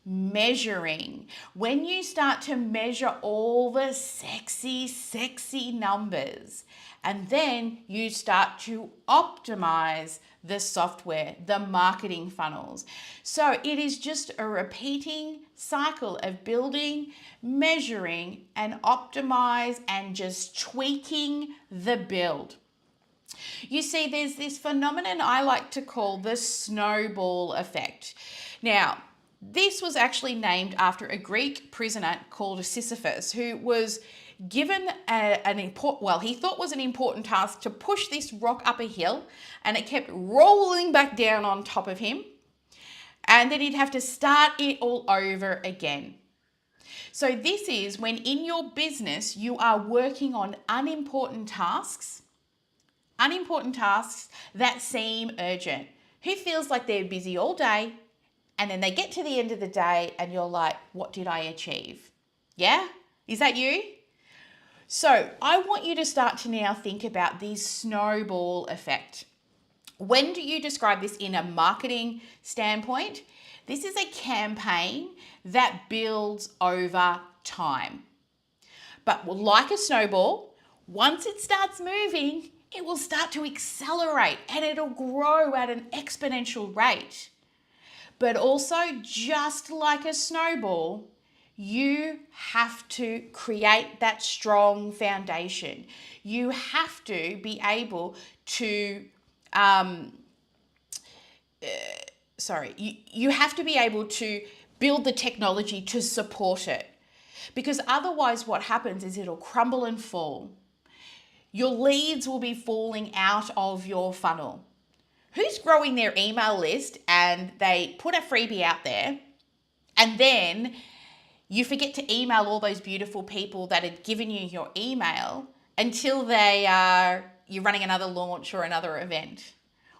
measuring. When you start to measure all the sexy numbers, and then you start to optimize the software, the marketing funnels. So it is just a repeating cycle of building, measuring, and optimize, and just tweaking the build. You see, there's this phenomenon I like to call the snowball effect. Now, this was actually named after a Greek prisoner called Sisyphus, who was given he thought was an important task to push this rock up a hill, and it kept rolling back down on top of him, and then he'd have to start it all over again. So this is when in your business you are working on unimportant tasks that seem urgent. Who feels like they're busy all day and then they get to the end of the day and you're like, what did I achieve? Yeah? Is that you? So I want you to start to now think about the snowball effect. When do you describe this in a marketing standpoint? This is a campaign that builds over time. But like a snowball, once it starts moving, it will start to accelerate and it'll grow at an exponential rate. But also, just like a snowball, you have to create that strong foundation. You have to be able to, you have to be able to build the technology to support it. Because otherwise what happens is it'll crumble and fall. Your leads will be falling out of your funnel. Who's growing their email list and they put a freebie out there and then you forget to email all those beautiful people that had given you your email until you're running another launch or another event?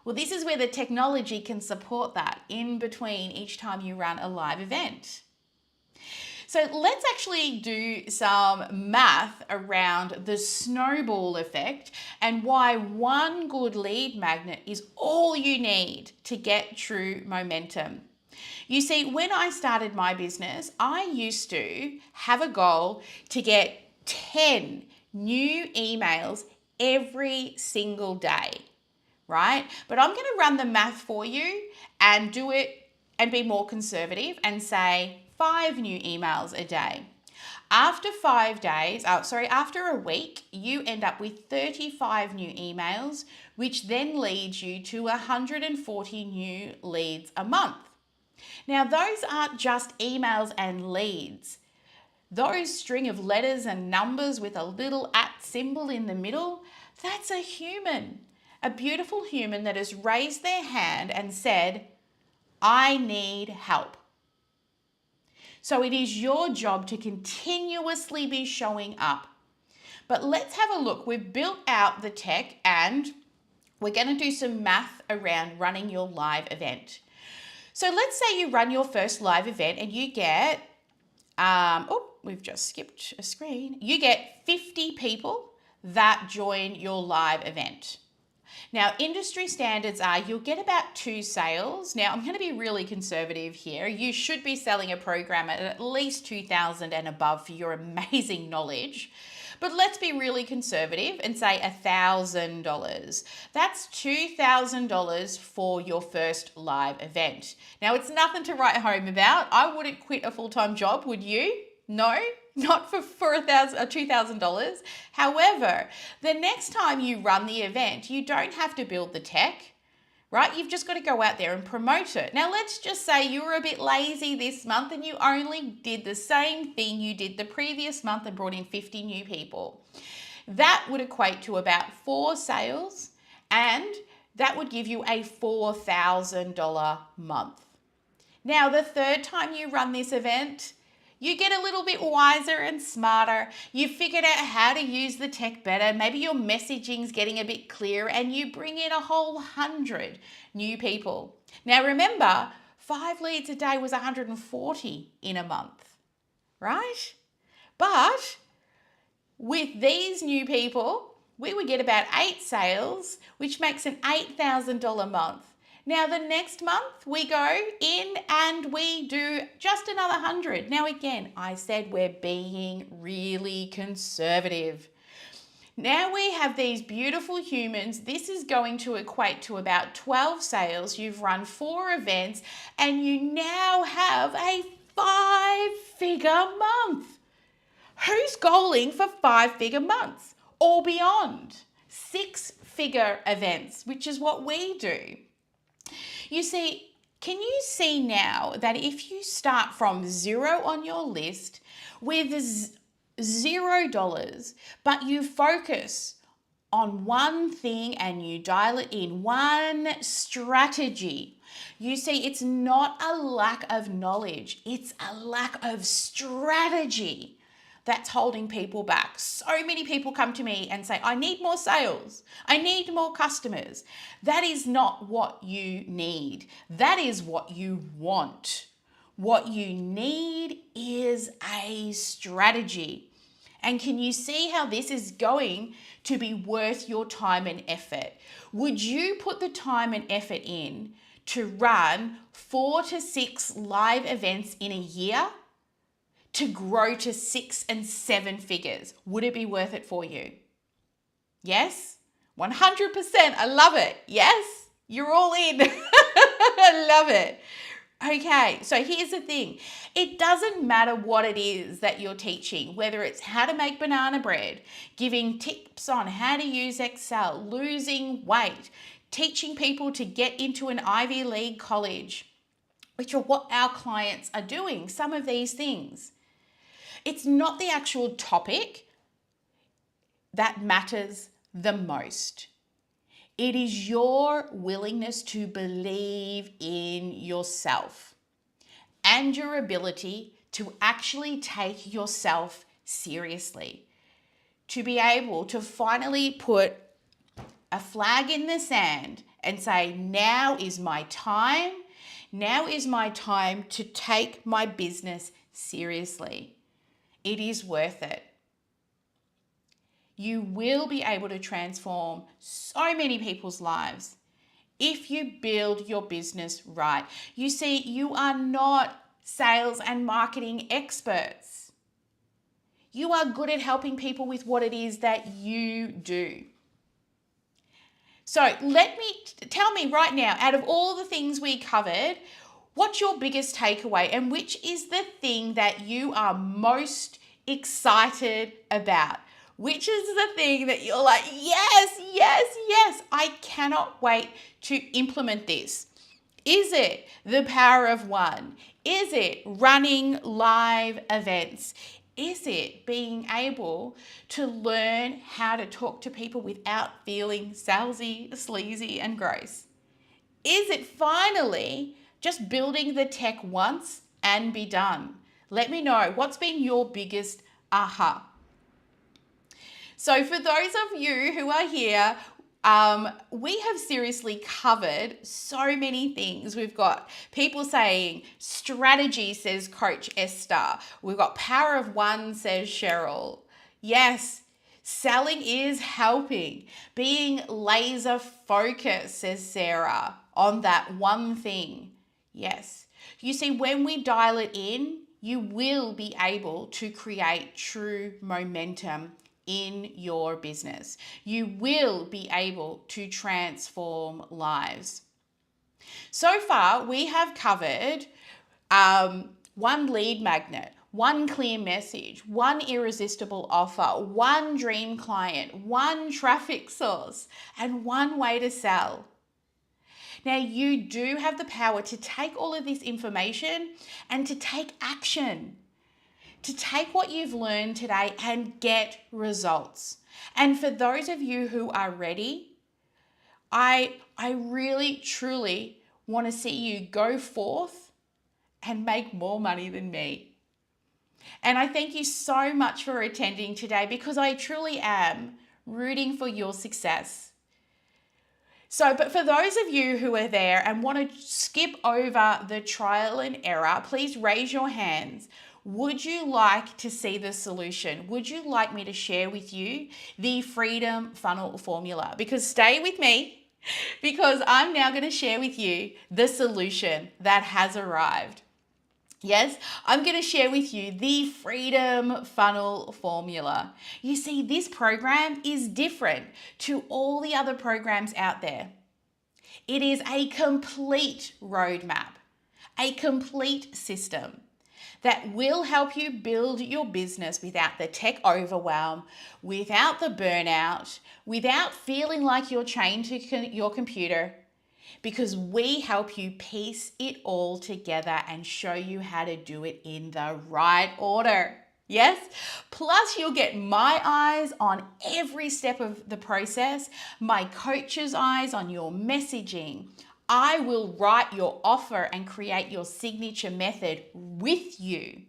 Well, this is where the technology can support that in between each time you run a live event. So let's actually do some math around the snowball effect and why one good lead magnet is all you need to get true momentum. You see, when I started my business, I used to have a goal to get 10 new emails every single day, right? But I'm going to run the math for you and do it and be more conservative and say 5 new emails a day. After after a week, you end up with 35 new emails, which then leads you to 140 new leads a month. Now, those aren't just emails and leads. Those string of letters and numbers with a little @ symbol in the middle, that's a human, a beautiful human that has raised their hand and said, I need help. So it is your job to continuously be showing up. But let's have a look. We've built out the tech and we're going to do some math around running your live event. So let's say you run your first live event and you get, we've just skipped a screen. You get 50 people that join your live event. Now, industry standards are you'll get about 2 sales. Now, I'm going to be really conservative here. You should be selling a program at least $2,000 and above for your amazing knowledge. But let's be really conservative and say $1,000. That's $2,000 for your first live event. Now, it's nothing to write home about. I wouldn't quit a full-time job, would you? No, not for $2,000. However, the next time you run the event, you don't have to build the tech, right? You've just got to go out there and promote it. Now, let's just say you were a bit lazy this month and you only did the same thing you did the previous month and brought in 50 new people. That would equate to about 4 sales, and that would give you a $4,000 month. Now, the third time you run this event, you get a little bit wiser and smarter. You've figured out how to use the tech better. Maybe your messaging's getting a bit clearer and you bring in a whole 100 new people. Now remember, 5 leads a day was 140 in a month, right? But with these new people, we would get about 8 sales, which makes an $8,000 month. Now, the next month we go in and we do just another 100. Now, again, I said we're being really conservative. Now we have these beautiful humans. This is going to equate to about 12 sales. You've run 4 events and you now have a 5-figure month. Who's goaling for 5-figure months or beyond? 6-figure events, which is what we do. You see, can you see now that if you start from 0 on your list with $0, but you focus on one thing and you dial it in, one strategy, you see, it's not a lack of knowledge, it's a lack of strategy that's holding people back. So many people come to me and say, I need more sales. I need more customers. That is not what you need. That is what you want. What you need is a strategy. And can you see how this is going to be worth your time and effort? Would you put the time and effort in to run 4 to 6 live events in a year to grow to 6 and 7 figures? Would it be worth it for you? Yes? 100%. I love it. Yes? You're all in. I love it. Okay, so here's the thing. It doesn't matter what it is that you're teaching, whether it's how to make banana bread, giving tips on how to use Excel, losing weight, teaching people to get into an Ivy League college, which are what our clients are doing, some of these things. It's not the actual topic that matters the most. It is your willingness to believe in yourself and your ability to actually take yourself seriously, to be able to finally put a flag in the sand and say, now is my time. Now is my time to take my business seriously. It is worth it. You will be able to transform so many people's lives if you build your business right. You see, you are not sales and marketing experts. You are good at helping people with what it is that you do. So tell me right now, out of all the things we covered, what's your biggest takeaway and which is the thing that you are most excited about? Which is the thing that you're like, yes, yes, yes, I cannot wait to implement this? Is it the power of one? Is it running live events? Is it being able to learn how to talk to people without feeling salesy, sleazy, and gross? Is it finally just building the tech once and be done? Let me know. What's been your biggest aha? So for those of you who are here, we have seriously covered so many things. We've got people saying strategy, says Coach Esther. We've got power of one, says Cheryl. Yes, selling is helping. Being laser focused, says Sarah, on that one thing. Yes. You see, when we dial it in, you will be able to create true momentum in your business. You will be able to transform lives. So far, we have covered one lead magnet, one clear message, one irresistible offer, one dream client, one traffic source, and one way to sell. Now, you do have the power to take all of this information and to take action, to take what you've learned today and get results. And for those of you who are ready, I really, truly want to see you go forth and make more money than me. And I thank you so much for attending today, because I truly am rooting for your success. So, but for those of you who are there and want to skip over the trial and error, please raise your hands. Would you like to see the solution? Would you like me to share with you the Freedom Funnel Formula? Because stay with me, because I'm now going to share with you the solution that has arrived. Yes, I'm going to share with you the Freedom Funnel Formula. You see, this program is different to all the other programs out there. It is a complete roadmap, a complete system that will help you build your business without the tech overwhelm, without the burnout, without feeling like you're chained to your computer, because we help you piece it all together and show you how to do it in the right order. Yes? Plus, you'll get my eyes on every step of the process, my coach's eyes on your messaging. I will write your offer and create your signature method with you.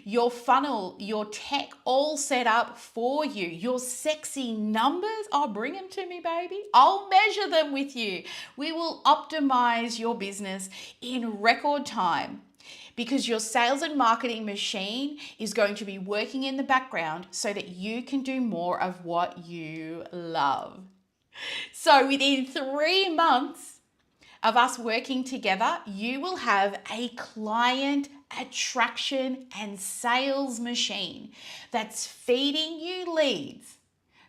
Your funnel, your tech all set up for you. Your sexy numbers, oh, bring them to me, baby. I'll measure them with you. We will optimize your business in record time, because your sales and marketing machine is going to be working in the background so that you can do more of what you love. So within 3 months of us working together, you will have a client attraction and sales machine that's feeding you leads.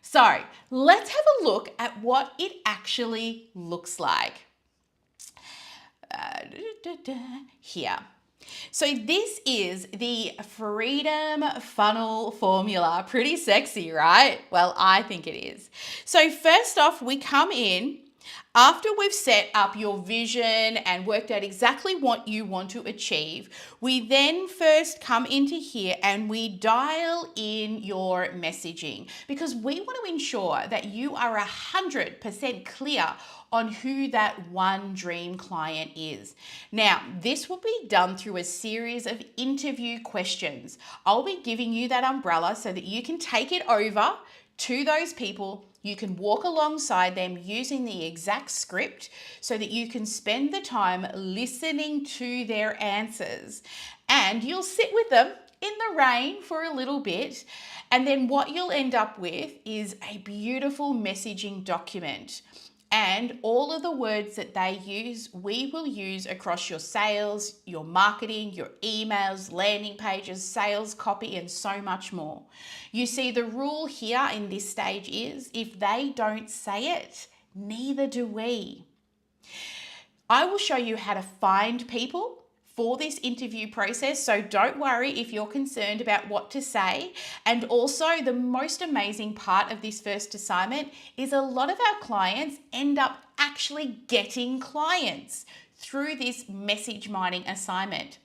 So let's have a look at what it actually looks like. Here. So this is the Freedom Funnel Formula. Pretty sexy, right? Well, I think it is. So first off, we come in after we've set up your vision and worked out exactly what you want to achieve. We then first come into here and we dial in your messaging, because we want to ensure that you are 100% clear on who that one dream client is. Now, this will be done through a series of interview questions. I'll be giving you that umbrella so that you can take it over to those people. You can walk alongside them using the exact script so that you can spend the time listening to their answers. And you'll sit with them in the rain for a little bit. And then what you'll end up with is a beautiful messaging document. And all of the words that they use, we will use across your sales, your marketing, your emails, landing pages, sales copy, and so much more. You see, the rule here in this stage is if they don't say it, neither do we. I will show you how to find people for this interview process, so don't worry if you're concerned about what to say. And also, the most amazing part of this first assignment is a lot of our clients end up actually getting clients through this message mining assignment,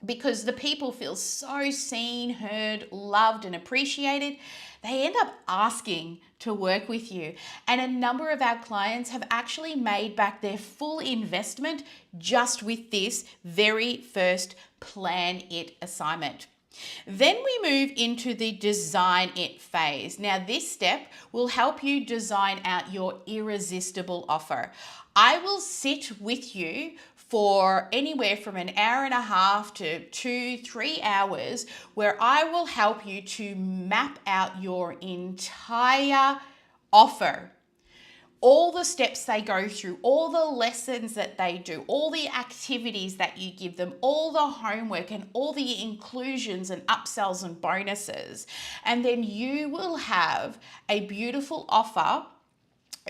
because the people feel so seen, heard, loved, and appreciated. They end up asking to work with you. And a number of our clients have actually made back their full investment just with this very first Plan It assignment. Then we move into the design it phase. Now this step will help you design out your irresistible offer. I will sit with you for anywhere from an hour and a half to 2-3 hours where I will help you to map out your entire offer. All the steps they go through, all the lessons that they do, all the activities that you give them, all the homework and all the inclusions and upsells and bonuses. And then you will have a beautiful offer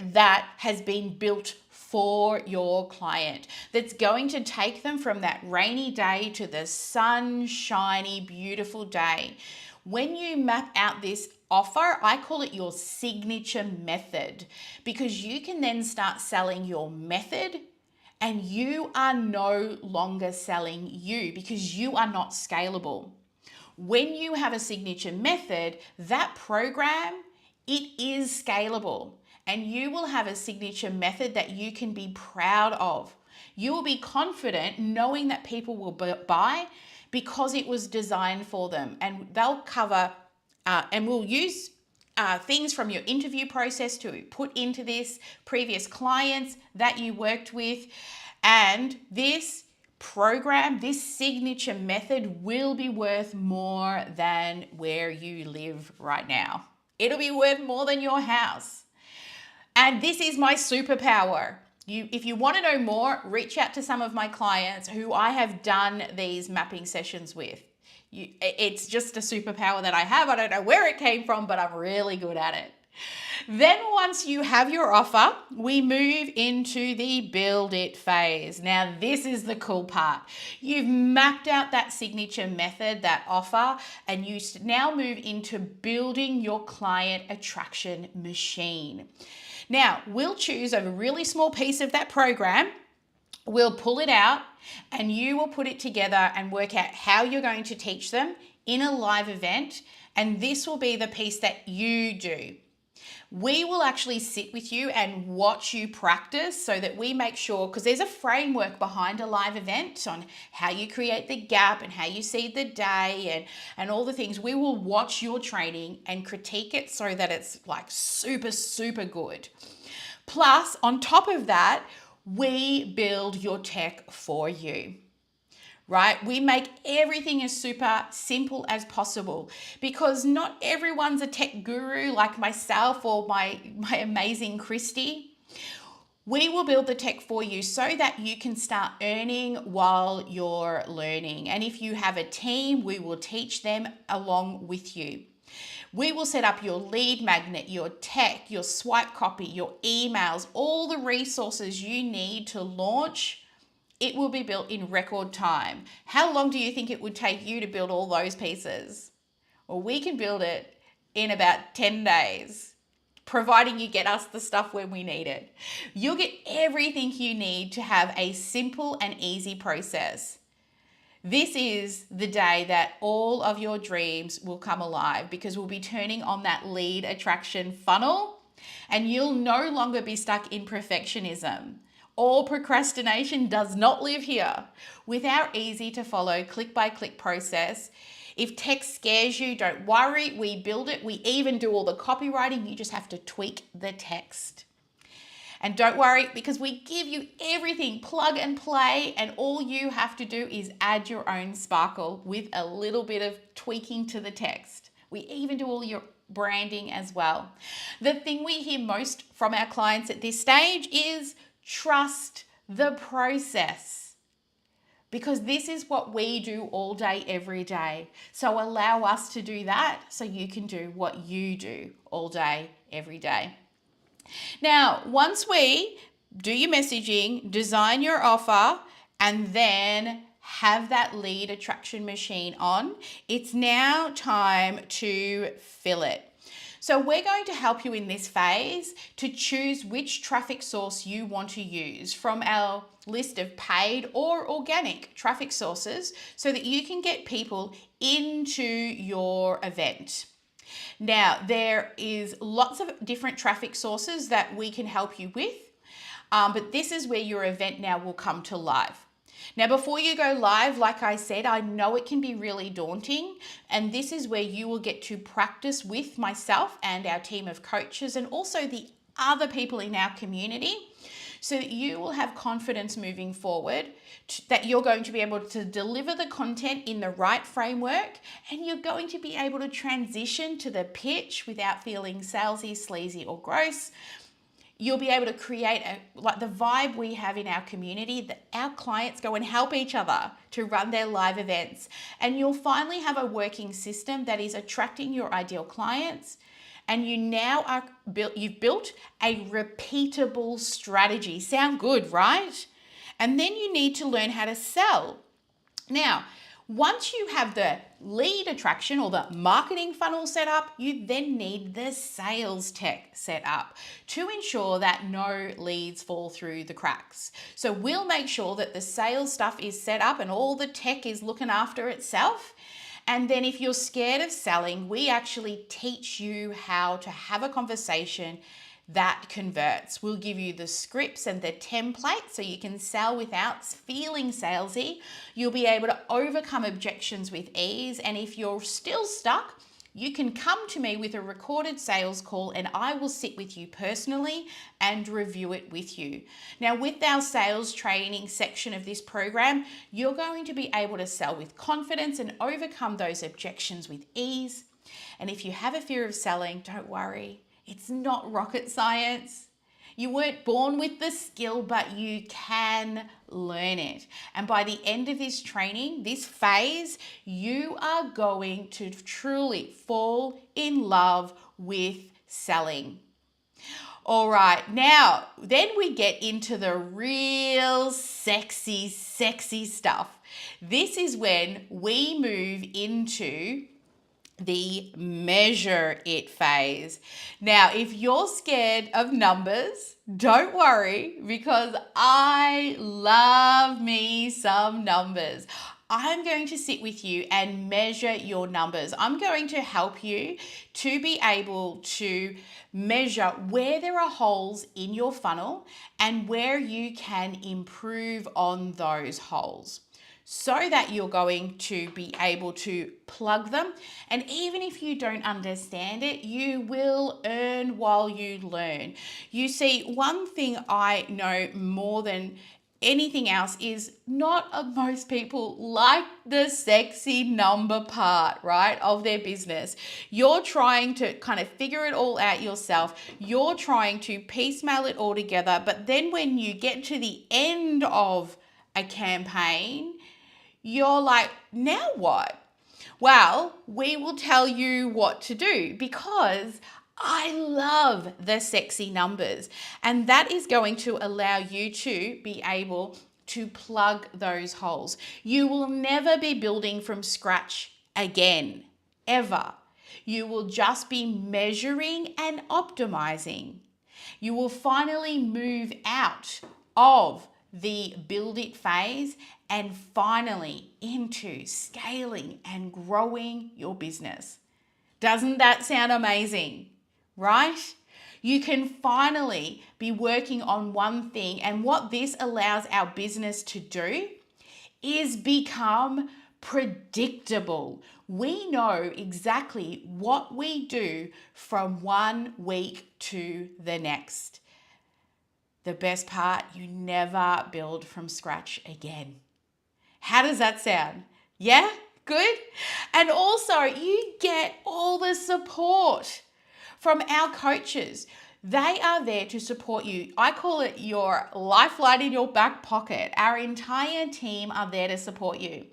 that has been built for your client, that's going to take them from that rainy day to the sunshiny, beautiful day. When you map out this offer, I call it your signature method, because you can then start selling your method and you are no longer selling you, because you are not scalable. When you have a signature method, that program, it is scalable. And you will have a signature method that you can be proud of. You will be confident knowing that people will buy because it was designed for them. And they'll cover and we'll use things from your interview process to put into this, previous clients that you worked with. And this program, this signature method will be worth more than where you live right now. It'll be worth more than your house. And this is my superpower. If you want to know more, reach out to some of my clients who I have done these mapping sessions with. It's just a superpower that I have. I don't know where it came from, but I'm really good at it. Then once you have your offer, we move into the build it phase. Now this is the cool part. You've mapped out that signature method, that offer, and you now move into building your client attraction machine. Now we'll choose a really small piece of that program. We'll pull it out and you will put it together and work out how you're going to teach them in a live event. And this will be the piece that you do. We will actually sit with you and watch you practice so that we make sure, because there's a framework behind a live event on how you create the gap and how you see the day and all the things. We will watch your training and critique it so that it's like super, super good. Plus, on top of that, we build your tech for you. Right? We make everything as super simple as possible, because not everyone's a tech guru like myself or my amazing Kristie. We will build the tech for you so that you can start earning while you're learning. And if you have a team, we will teach them along with you. We will set up your lead magnet, your tech, your swipe copy, your emails, all the resources you need to launch. It will be built in record time. How long do you think it would take you to build all those pieces? Well, we can build it in about 10 days, providing you get us the stuff when we need it. You'll get everything you need to have a simple and easy process. This is the day that all of your dreams will come alive, because we'll be turning on that lead attraction funnel and you'll no longer be stuck in perfectionism. All procrastination does not live here. With our easy to follow click-by-click process, if text scares you, don't worry, we build it. We even do all the copywriting. You just have to tweak the text. And don't worry, because we give you everything plug and play, and all you have to do is add your own sparkle with a little bit of tweaking to the text. We even do all your branding as well. The thing we hear most from our clients at this stage is trust the process, because this is what we do all day, every day. So allow us to do that so you can do what you do all day, every day. Now, once we do your messaging, design your offer, and then have that lead attraction machine on, it's now time to fill it. So we're going to help you in this phase to choose which traffic source you want to use from our list of paid or organic traffic sources so that you can get people into your event. Now, there is lots of different traffic sources that we can help you with, but this is where your event now will come to life. Now, before you go live, like I said, I know it can be really daunting, and this is where you will get to practice with myself and our team of coaches and also the other people in our community, so that you will have confidence moving forward, that you're going to be able to deliver the content in the right framework, and you're going to be able to transition to the pitch without feeling salesy, sleazy, or gross. You'll be able to create like the vibe we have in our community, that our clients go and help each other to run their live events. And you'll finally have a working system that is attracting your ideal clients. And you've built a repeatable strategy. Sound good, right? And then you need to learn how to sell. Now, once you have the lead attraction or the marketing funnel set up, you then need the sales tech set up to ensure that no leads fall through the cracks. So we'll make sure that the sales stuff is set up and all the tech is looking after itself. And then if you're scared of selling, we actually teach you how to have a conversation that converts. We'll give you the scripts and the templates so you can sell without feeling salesy. You'll be able to overcome objections with ease. And if you're still stuck, you can come to me with a recorded sales call and I will sit with you personally and review it with you. Now, with our sales training section of this program, you're going to be able to sell with confidence and overcome those objections with ease. And if you have a fear of selling, don't worry. It's not rocket science. You weren't born with the skill, but you can learn it. And by the end of this training, this phase, you are going to truly fall in love with selling. All right, now, then we get into the real sexy stuff. This is when we move into the measure it phase. Now, if you're scared of numbers, don't worry, because I love me some numbers. I'm going to sit with you and measure your numbers. I'm going to help you to be able to measure where there are holes in your funnel and where you can improve on those holes, so that you're going to be able to plug them. And even if you don't understand it, you will earn while you learn. You see, one thing I know more than anything else is most people like the sexy number part, right, of their business. You're trying to kind of figure it all out yourself. You're trying to piecemeal it all together. But then when you get to the end of a campaign, you're like, now what? Well, we will tell you what to do, because I love the sexy numbers, and that is going to allow you to be able to plug those holes. You will never be building from scratch again, ever. You will just be measuring and optimizing. You will finally move out of the build it phase and finally into scaling and growing your business. Doesn't that sound amazing, right? You can finally be working on one thing, and what this allows our business to do is become predictable. We know exactly what we do from 1 week to the next. The best part, you never build from scratch again. How does that sound? Yeah? Good? And also, you get all the support from our coaches. They are there to support you. I call it your lifeline in your back pocket. Our entire team are there to support you.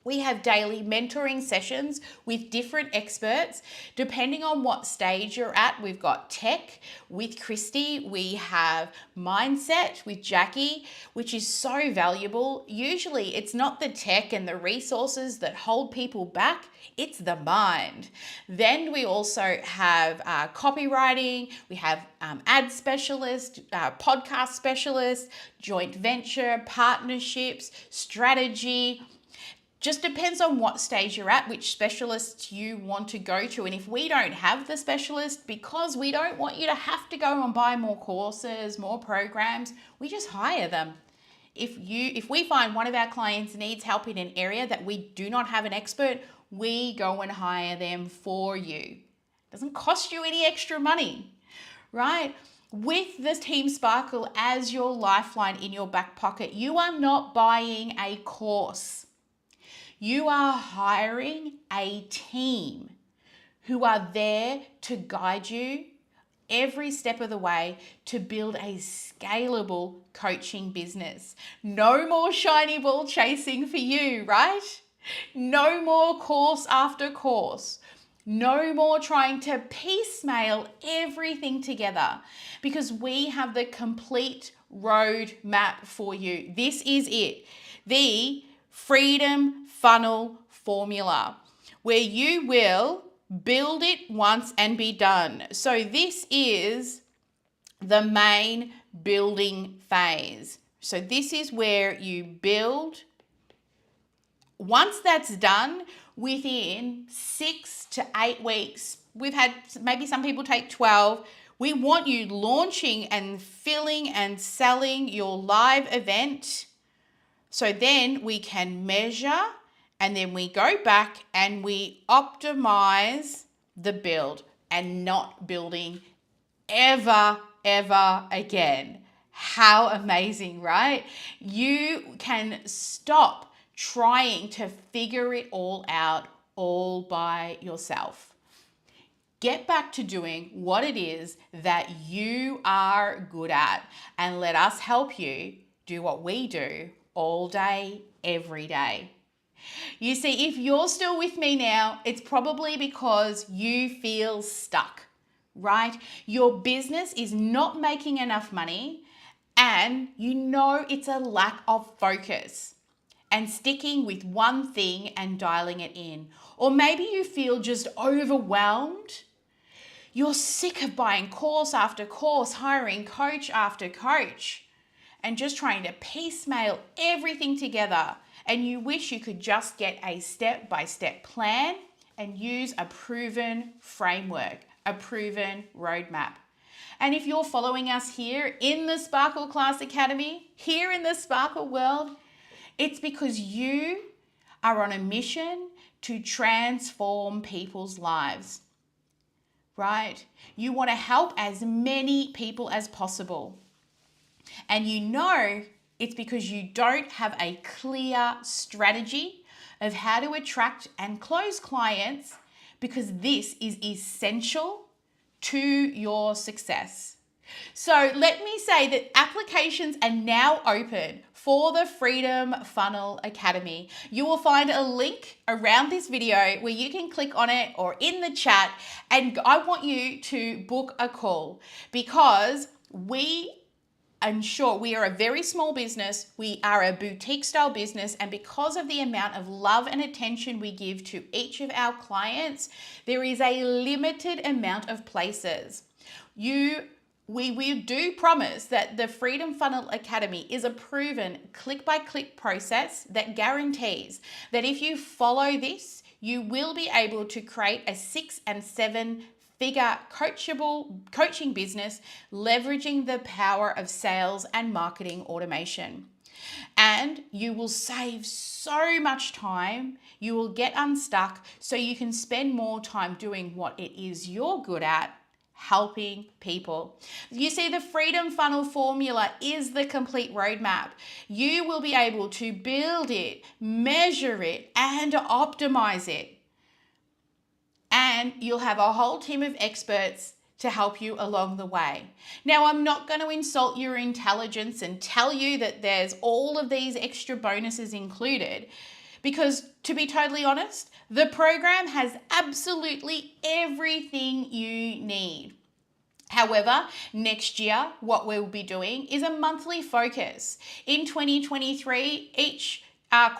We have daily mentoring sessions with different experts. Depending on what stage you're at, we've got tech with Kristie. We have mindset with Jacqui, which is so valuable. Usually it's not the tech and the resources that hold people back. It's the mind. Then we also have copywriting. We have ad specialists, podcast specialists, joint venture, partnerships, strategy. Just depends on what stage you're at, which specialists you want to go to. And if we don't have the specialist, because we don't want you to have to go and buy more courses, more programs, we just hire them. If we find one of our clients needs help in an area that we do not have an expert, we go and hire them for you. It doesn't cost you any extra money, right? With the Team Sparkle as your lifeline in your back pocket, you are not buying a course. You are hiring a team who are there to guide you every step of the way to build a scalable coaching business. No more shiny ball chasing for you, right? No more course after course. No more trying to piecemeal everything together, because we have the complete road map for you. This is it. The Freedom Funnel Formula, where you will build it once and be done. So this is the main building phase. So this is where you build. Once that's done, within 6 to 8 weeks, we've had maybe some people take 12. We want you launching and filling and selling your live event. So then we can measure, and then we go back and we optimize the build, and not building ever again. How amazing, right? You can stop trying to figure it all out all by yourself. Get back to doing what it is that you are good at, and let us help you do what we do all day, every day. You see, if you're still with me now, it's probably because you feel stuck, right? Your business is not making enough money, and you know it's a lack of focus and sticking with one thing and dialing it in. Or maybe you feel just overwhelmed. You're sick of buying course after course, hiring coach after coach, and just trying to piecemeal everything together. And you wish you could just get a step-by-step plan and use a proven framework, a proven roadmap. And if you're following us here in the Sparkle Class Academy, here in the Sparkle world, it's because you are on a mission to transform people's lives, right? You want to help as many people as possible. And you know it's because you don't have a clear strategy of how to attract and close clients, because this is essential to your success. So let me say that applications are now open for the Freedom Funnel Academy. You will find a link around this video where you can click on it, or in the chat, and I want you to book a call, because we are a very small business. We are a boutique style business, and because of the amount of love and attention we give to each of our clients, there is a limited amount of places. We do promise that the Freedom Funnel Academy is a proven click-by-click process that guarantees that if you follow this, you will be able to create a 6- and 7-figure coaching business, leveraging the power of sales and marketing automation. And you will save so much time. You will get unstuck so you can spend more time doing what it is you're good at, helping people. You see, the Freedom Funnel Formula is the complete roadmap. You will be able to build it, measure it, and optimize it. And you'll have a whole team of experts to help you along the way. Now, I'm not going to insult your intelligence and tell you that there's all of these extra bonuses included, because to be totally honest, the program has absolutely everything you need. However, next year, what we'll be doing is a monthly focus. In 2023, each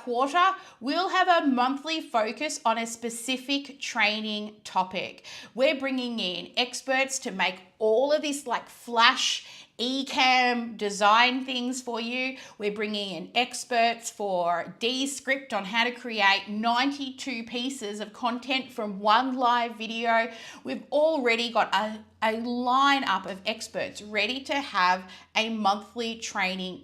quarter, we'll have a monthly focus on a specific training topic. We're bringing in experts to make all of this like flash eCam design things for you. We're bringing in experts for Descript on how to create 92 pieces of content from one live video. We've already got a lineup of experts ready to have a monthly training,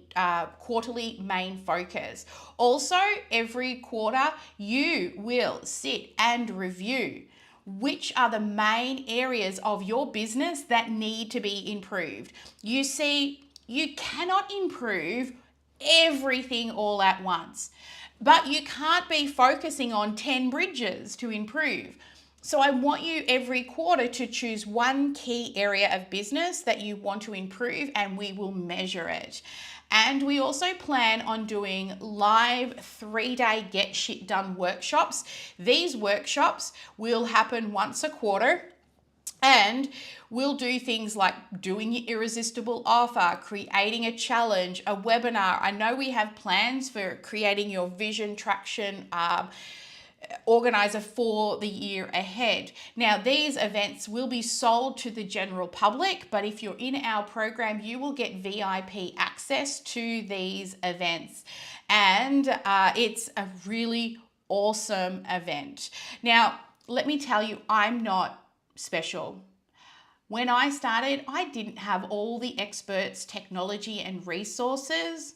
quarterly main focus. Also, every quarter, you will sit and review which are the main areas of your business that need to be improved. You see, you cannot improve everything all at once, but you can't be focusing on 10 bridges to improve. So I want you every quarter to choose one key area of business that you want to improve, and we will measure it. And we also plan on doing live 3-day Get Shit Done workshops. These workshops will happen once a quarter, and we'll do things like doing your irresistible offer, creating a challenge, a webinar. I know we have plans for creating your vision traction organizer for the year ahead. Now, these events will be sold to the general public, but if you're in our program, you will get VIP access to these events. And it's a really awesome event. Now, let me tell you, I'm not special. When I started, I didn't have all the experts, technology, and resources.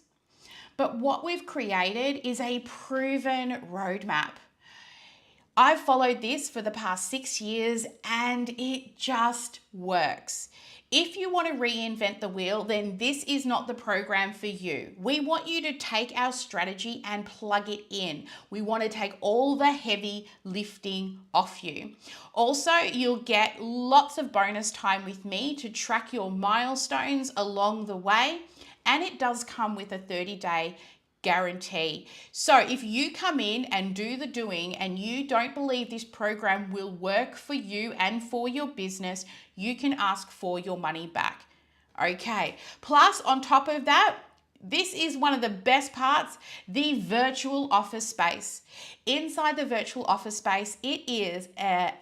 But what we've created is a proven roadmap. I've followed this for the past 6 years and it just works. If you want to reinvent the wheel, then this is not the program for you. We want you to take our strategy and plug it in. We want to take all the heavy lifting off you. Also, you'll get lots of bonus time with me to track your milestones along the way, and it does come with a 30-day guarantee. So if you come in and do the doing and you don't believe this program will work for you and for your business, you can ask for your money back. Okay. Plus, on top of that, this is one of the best parts, the virtual office space. Inside the virtual office space, it is 8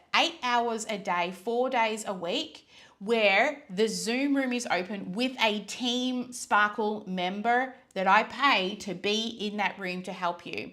hours a day, 4 days a week, where the Zoom room is open with a Team Sparkle member that I pay to be in that room to help you.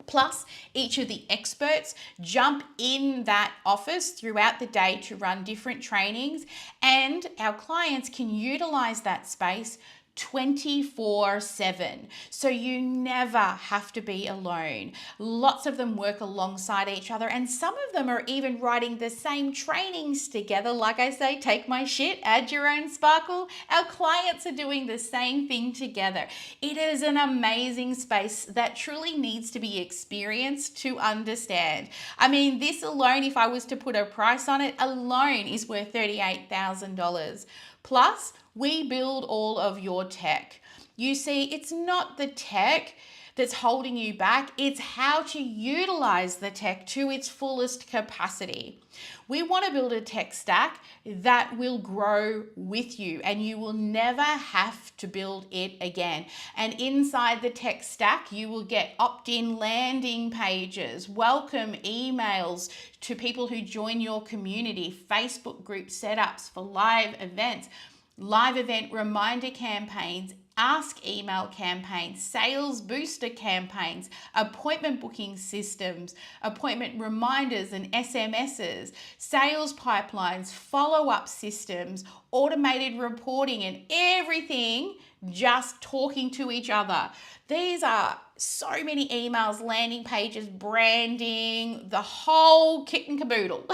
Plus, each of the experts jump in that office throughout the day to run different trainings, and our clients can utilize that space 24/7. So you never have to be alone. Lots of them work alongside each other, and some of them are even writing the same trainings together. Like I say, take my shit, add your own sparkle. Our clients are doing the same thing together. It is an amazing space that truly needs to be experienced to understand. I mean, this alone, if I was to put a price on it, alone is worth $38,000. Plus, we build all of your tech. You see, it's not the tech that's holding you back, it's how to utilize the tech to its fullest capacity. We want to build a tech stack that will grow with you, and you will never have to build it again. And inside the tech stack, you will get opt-in landing pages, welcome emails to people who join your community, Facebook group setups for live events, live event reminder campaigns, ask email campaigns, sales booster campaigns, appointment booking systems, appointment reminders and SMSs, sales pipelines, follow-up systems, automated reporting, and everything just talking to each other. These are so many emails, landing pages, branding, the whole kit and caboodle.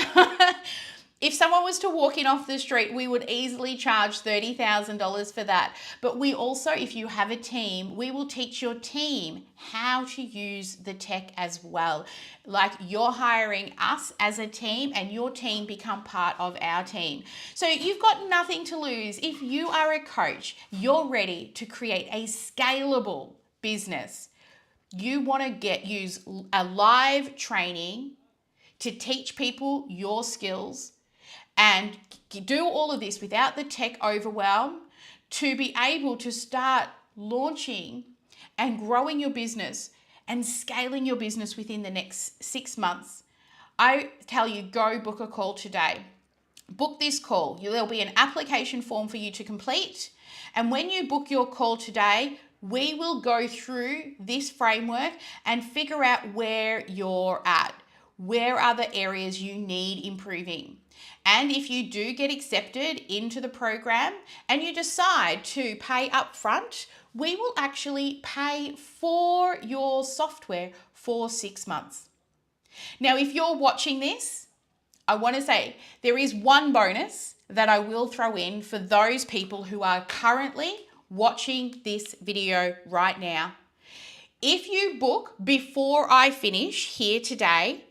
If someone was to walk in off the street, we would easily charge $30,000 for that. But we also, if you have a team, we will teach your team how to use the tech as well. Like you're hiring us as a team and your team become part of our team. So you've got nothing to lose. If you are a coach, you're ready to create a scalable business. You want to use a live training to teach people your skills and do all of this without the tech overwhelm, to be able to start launching and growing your business and scaling your business within the next 6 months. I tell you, go book a call today. Book this call. There'll be an application form for you to complete, And when you book your call today, we will go through this framework and figure out where you're at. Where are the areas you need improving? And if you do get accepted into the program and you decide to pay up front, we will actually pay for your software for 6 months. Now, if you're watching this, I want to say there is one bonus that I will throw in for those people who are currently watching this video right now. If you book before I finish here today,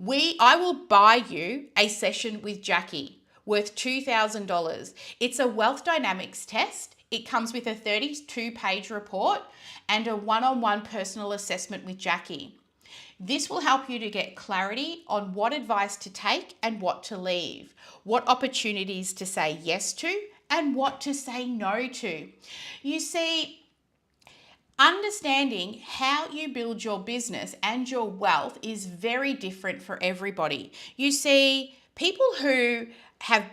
I will buy you a session with Jacqui worth $2,000. It's a wealth dynamics test. It comes with a 32-page report and a one-on-one personal assessment with Jacqui. This will help you to get clarity on what advice to take and what to leave, what opportunities to say yes to and what to say no to. You see, understanding how you build your business and your wealth is very different for everybody. You see, people who have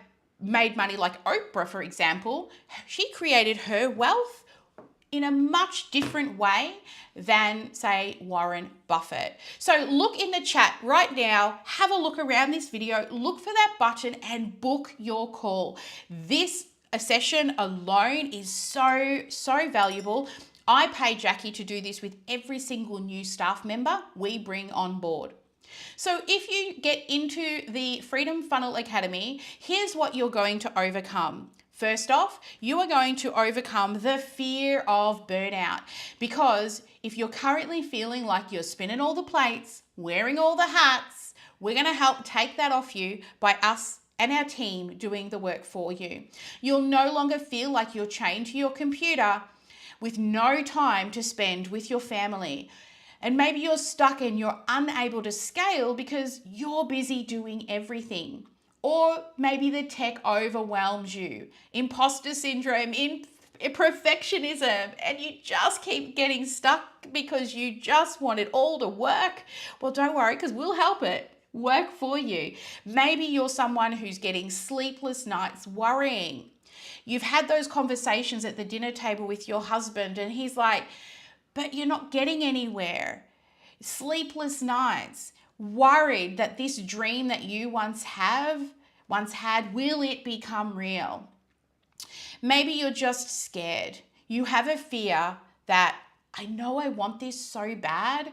made money, like Oprah, for example, she created her wealth in a much different way than, say, Warren Buffett. So look in the chat right now, have a look around this video, look for that button and book your call. This session alone is so valuable. I pay Jacqui to do this with every single new staff member we bring on board. So if you get into the Freedom Funnel Academy, here's what you're going to overcome. First off, you are going to overcome the fear of burnout, because if you're currently feeling like you're spinning all the plates, wearing all the hats, we're going to help take that off you by us and our team doing the work for you. You'll no longer feel like you're chained to your computer with no time to spend with your family. And maybe you're stuck and you're unable to scale because you're busy doing everything. Or maybe the tech overwhelms you. Imposter syndrome, perfectionism, and you just keep getting stuck because you just want it all to work. Well, don't worry, because we'll help it work for you. Maybe you're someone who's getting sleepless nights worrying. You've had those conversations at the dinner table with your husband and he's like, but you're not getting anywhere. Sleepless nights, worried that this dream that you once had, will it become real? Maybe you're just scared. You have a fear that, I know I want this so bad,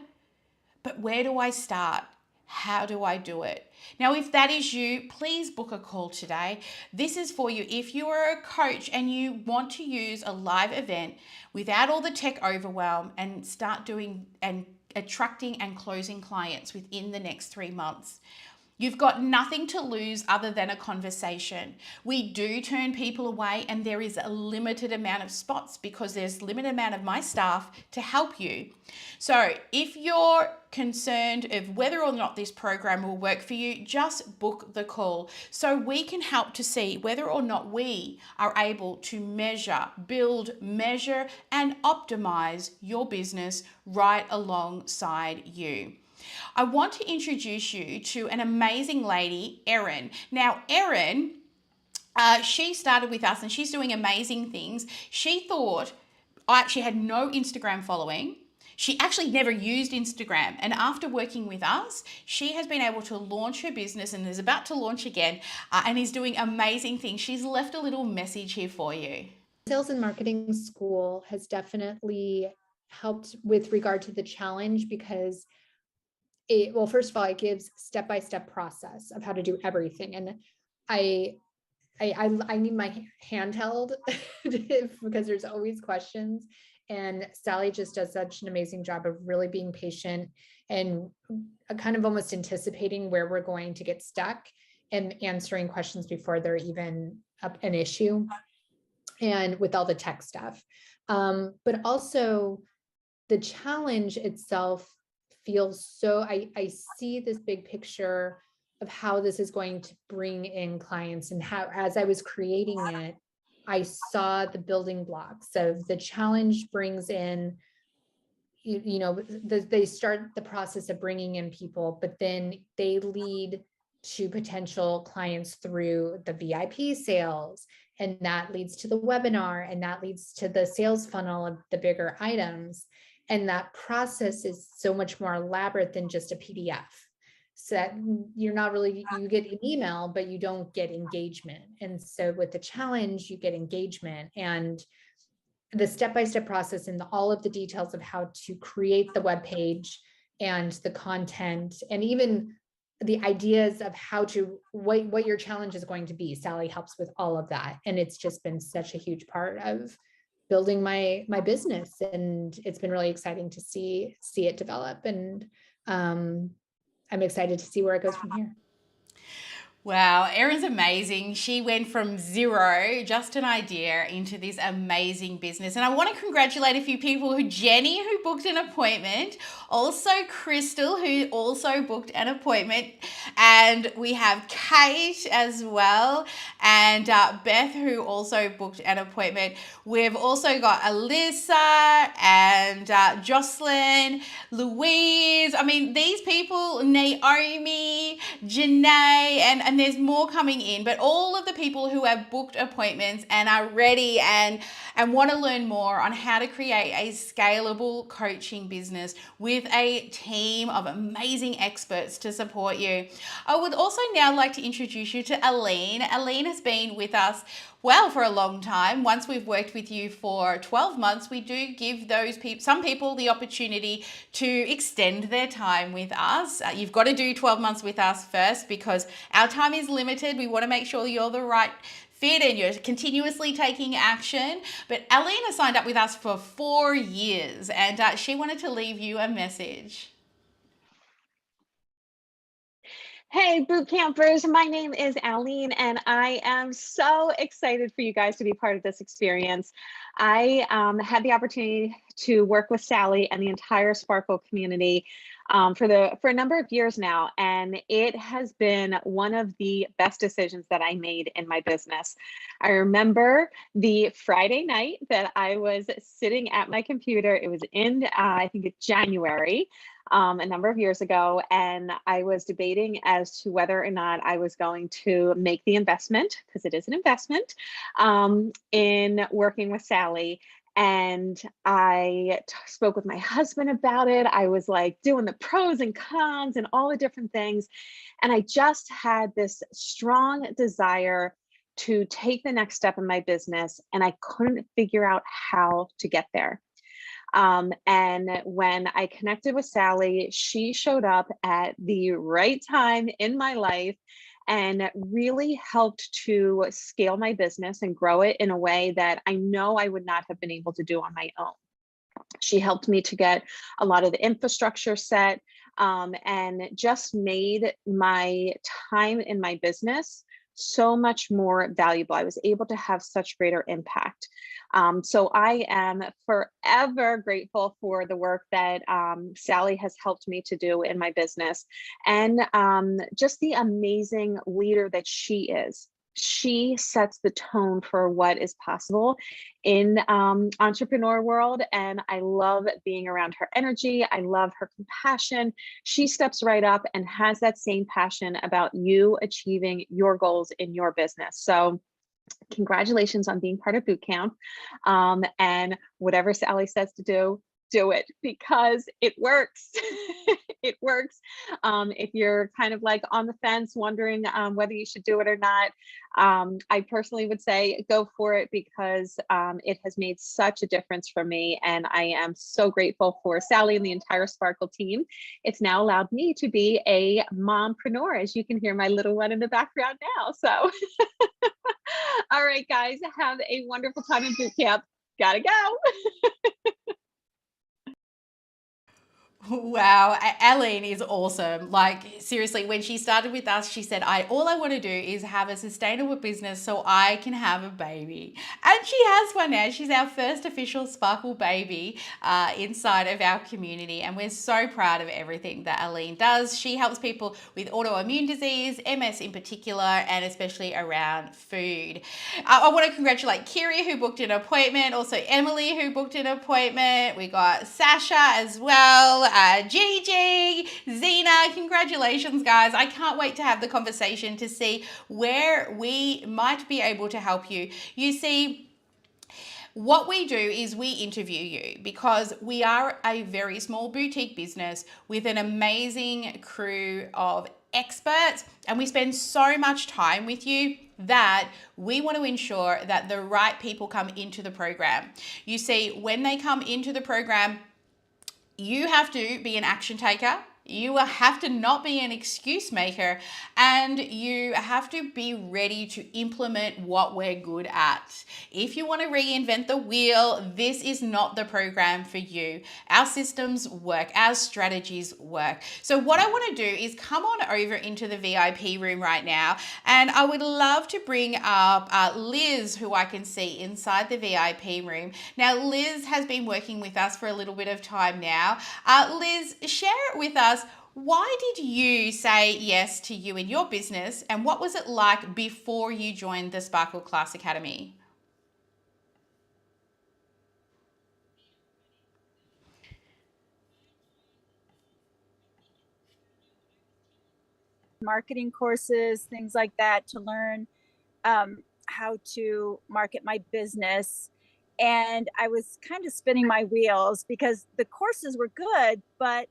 but where do I start? How do I do it? Now, if that is you, please book a call today. This is for you. If you are a coach and you want to use a live event without all the tech overwhelm and start doing and attracting and closing clients within the next 3 months, you've got nothing to lose other than a conversation. We do turn people away and there is a limited amount of spots because there's a limited amount of my staff to help you. So if you're concerned of whether or not this program will work for you, just book the call so we can help to see whether or not we are able to build, measure, and optimize your business right alongside you. I want to introduce you to an amazing lady, Erin. Now, Erin, she started with us and she's doing amazing things. She thought, she had no Instagram following. She actually never used Instagram. And after working with us, she has been able to launch her business and is about to launch again and is doing amazing things. She's left a little message here for you. Sales and marketing school has definitely helped with regard to the challenge because well, first of all, it gives step-by-step process of how to do everything. And I need my handheld because there's always questions. And Sally just does such an amazing job of really being patient and kind of almost anticipating where we're going to get stuck and answering questions before they're even an issue, and with all the tech stuff. But also the challenge itself feels so, I see this big picture of how this is going to bring in clients, and how, as I was creating it, I saw the building blocks of the challenge brings in, they start the process of bringing in people, but then they lead to potential clients through the VIP sales and that leads to the webinar, and that leads to the sales funnel of the bigger items. And that process is so much more elaborate than just a PDF. So that you're not really, you get an email, but you don't get engagement. And so with the challenge, you get engagement, and the step-by-step process and all of the details of how to create the web page and the content, and even the ideas of how to, what your challenge is going to be. Sally helps with all of that. And it's just been such a huge part of building my business. And it's been really exciting to see it develop. And I'm excited to see where it goes from here. Wow, Erin's amazing. She went from zero, just an idea, into this amazing business. And I want to congratulate a few people: Jenny, who booked an appointment, also Crystal, who also booked an appointment, and we have Kate as well, and Beth, who also booked an appointment. We've also got Alyssa and Jocelyn, Louise. I mean, these people, Naomi, Janae, and there's more coming in, but all of the people who have booked appointments and are ready and want to learn more on how to create a scalable coaching business with a team of amazing experts to support you. I would also now like to introduce you to Aline. Aline has been with us for a long time. Once we've worked with you for 12 months, we do give some people the opportunity to extend their time with us. You've got to do 12 months with us first, because our time is limited. We want to make sure you're the right fit and you're continuously taking action. But Aline has signed up with us for 4 years, and she wanted to leave you a message. Hey, boot campers, my name is Aline, and I am so excited for you guys to be part of this experience. I had the opportunity to work with Sally and the entire Sparkle community for a number of years now, and it has been one of the best decisions that I made in my business. I remember the Friday night that I was sitting at my computer. It was in, I think it's January, a number of years ago, and I was debating as to whether or not I was going to make the investment, because it is an investment, in working with Sally. And I spoke with my husband about it. I was like doing the pros and cons and all the different things. And I just had this strong desire to take the next step in my business, and I couldn't figure out how to get there. And when I connected with Sally, she showed up at the right time in my life and really helped to scale my business and grow it in a way that I know I would not have been able to do on my own. She helped me to get a lot of the infrastructure set, and just made my time in my business so much more valuable. I was able to have such greater impact. So I am forever grateful for the work that Sally has helped me to do in my business, and just the amazing leader that she is. She sets the tone for what is possible in entrepreneur world, and I love being around her energy. I love her compassion. She steps right up and has that same passion about you achieving your goals in your business. So congratulations on being part of boot camp, and whatever Sally says to do it, because it works. It works. If you're kind of like on the fence, wondering whether you should do it or not, I personally would say go for it, because it has made such a difference for me. And I am so grateful for Sally and the entire Sparkle team. It's now allowed me to be a mompreneur, as you can hear my little one in the background now. So all right, guys, have a wonderful time in boot camp. Gotta go. Wow, Aline is awesome. Like, seriously, when she started with us, she said, all I want to do is have a sustainable business so I can have a baby. And she has one now. She's our first official Sparkle baby inside of our community. And we're so proud of everything that Aline does. She helps people with autoimmune disease, MS in particular, and especially around food. I want to congratulate Kiri, who booked an appointment. Also Emily, who booked an appointment. We got Sasha as well. Gigi, Zena, congratulations, guys. I can't wait to have the conversation to see where we might be able to help you. You see, what we do is we interview you because we are a very small boutique business with an amazing crew of experts, and we spend so much time with you that we want to ensure that the right people come into the program. You see, when they come into the program, you have to be an action taker. You have to not be an excuse maker, and you have to be ready to implement what we're good at. If you want to reinvent the wheel, this is not the program for you. Our systems work, our strategies work. So what I want to do is come on over into the VIP room right now, and I would love to bring up Liz, who I can see inside the VIP room. Now, Liz has been working with us for a little bit of time now. Liz, share with us, why did you say yes to you in your business, and what was it like before you joined the Sparkle Class Academy? Marketing courses, things like that, to learn how to market my business. And I was kind of spinning my wheels because the courses were good, but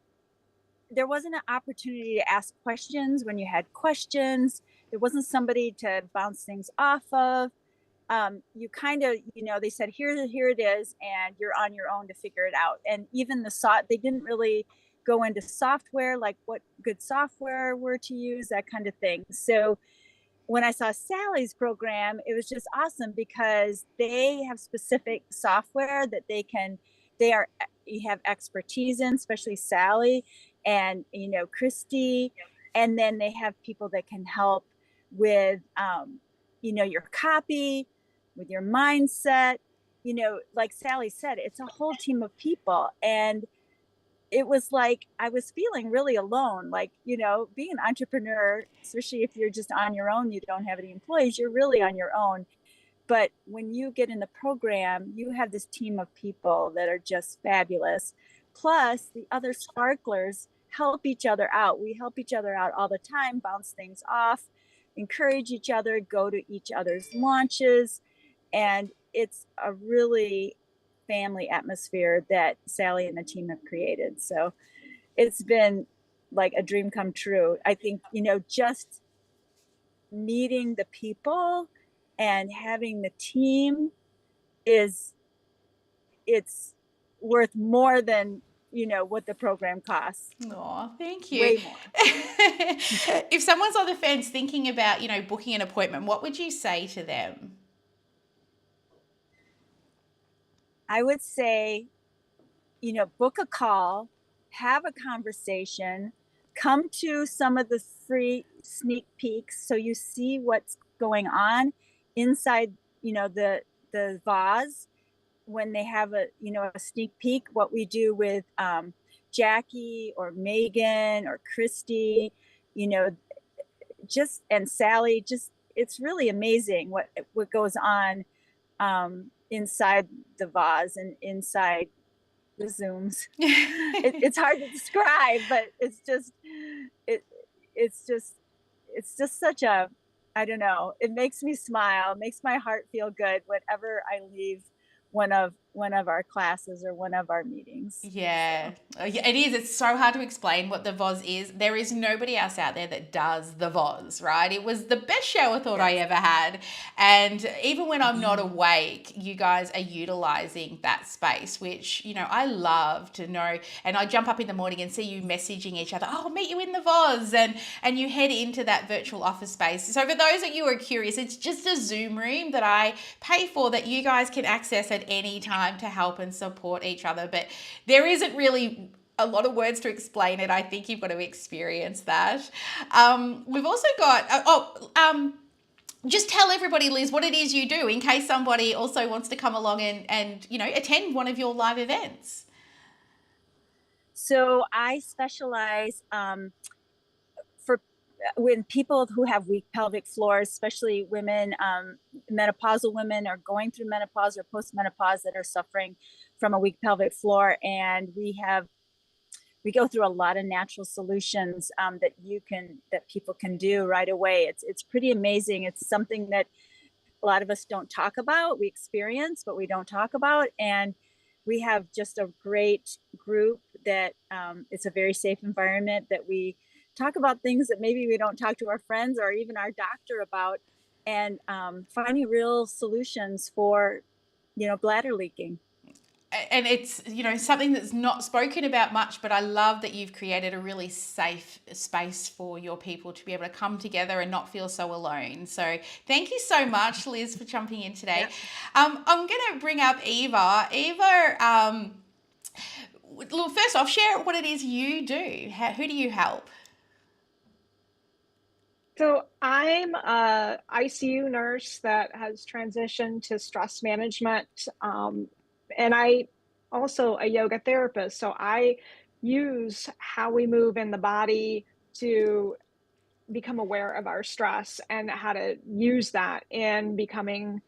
there wasn't an opportunity to ask questions when you had questions. There wasn't somebody to bounce things off of. You kind of, they said, here it is, and you're on your own to figure it out. And even they didn't really go into software, like what good software were to use, that kind of thing. So when I saw Sally's program, it was just awesome because they have specific software that you have expertise in, especially Sally and, Kristie. And then they have people that can help with, your copy, with your mindset. Like Sally said, it's a whole team of people. And it was like I was feeling really alone. Like, being an entrepreneur, especially if you're just on your own, you don't have any employees, you're really on your own. But when you get in the program, you have this team of people that are just fabulous. Plus, the other sparklers help each other out. We help each other out all the time, bounce things off, encourage each other, go to each other's launches. And it's a really family atmosphere that Sally and the team have created. So it's been like a dream come true. I think, just meeting the people and having the team it's worth more than what the program costs. Oh, thank you. Way more. If someone's on the fence thinking about, booking an appointment, what would you say to them? I would say, book a call, have a conversation, come to some of the free sneak peeks so you see what's going on inside, the vase when they have a sneak peek. What we do with Jacqui or Meagan or Kristie, and Sally, it's really amazing what goes on inside the vase and inside the Zooms. It's hard to describe, but it's just such a, I don't know, it makes me smile, makes my heart feel good whenever I leave one of our classes or one of our meetings. Yeah, it is. It's so hard to explain what the VOZ is. There is nobody else out there that does the VOZ, right? It was the best shower thought I ever had. And even when I'm not awake, you guys are utilizing that space, which, I love to know. And I jump up in the morning and see you messaging each other, oh, I'll meet you in the VOZ. And you head into that virtual office space. So for those of you who are curious, it's just a Zoom room that I pay for that you guys can access at any time to help and support each other. But there isn't really a lot of words to explain it. I think you've got to experience that. We've also got, just tell everybody, Liz, what it is you do in case somebody also wants to come along and attend one of your live events. So I specialize when people who have weak pelvic floors, especially women, menopausal women or going through menopause or postmenopause that are suffering from a weak pelvic floor. And we we go through a lot of natural solutions that people can do right away. It's pretty amazing. It's something that a lot of us don't talk about. We experience, but we don't talk about. And we have just a great group that it's a very safe environment that we talk about things that maybe we don't talk to our friends or even our doctor about, and finding real solutions for, bladder leaking. And it's, something that's not spoken about much, but I love that you've created a really safe space for your people to be able to come together and not feel so alone. So thank you so much, Liz, for jumping in today. Yep. I'm going to bring up Eva. Eva, well, first off, share what it is you do. Who do you help? So I'm a ICU nurse that has transitioned to stress management, and I also a yoga therapist. So I use how we move in the body to become aware of our stress and how to use that in becoming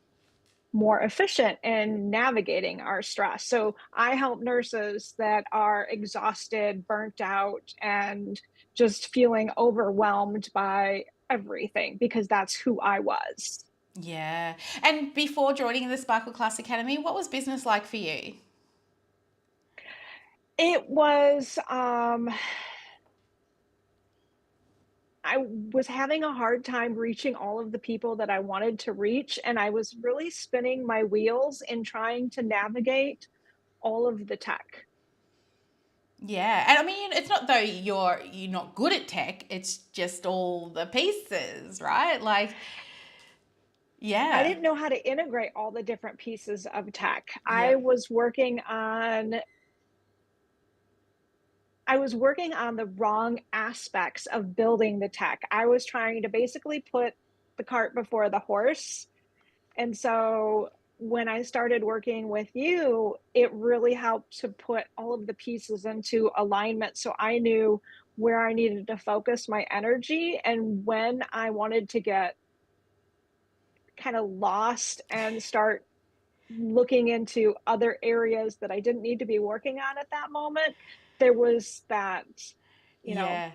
more efficient in navigating our stress. So I help nurses that are exhausted, burnt out, and just feeling overwhelmed by everything, because that's who I was. Yeah. And before joining the Sparkle Class Academy, what was business like for you? It was I was having a hard time reaching all of the people that I wanted to reach, and I was really spinning my wheels in trying to navigate all of the tech. Yeah, and I mean, it's not though you're not good at tech. It's just all the pieces, right? Like, I yeah, didn't know how to integrate all the different pieces of tech. yeah, I was working on the wrong aspects of building the tech. I was trying to basically put the cart before the horse. And so when I started working with you, it really helped to put all of the pieces into alignment. So I knew where I needed to focus my energy and when I wanted to get kind of lost and start looking into other areas that I didn't need to be working on at that moment. There was that, you know, yeah.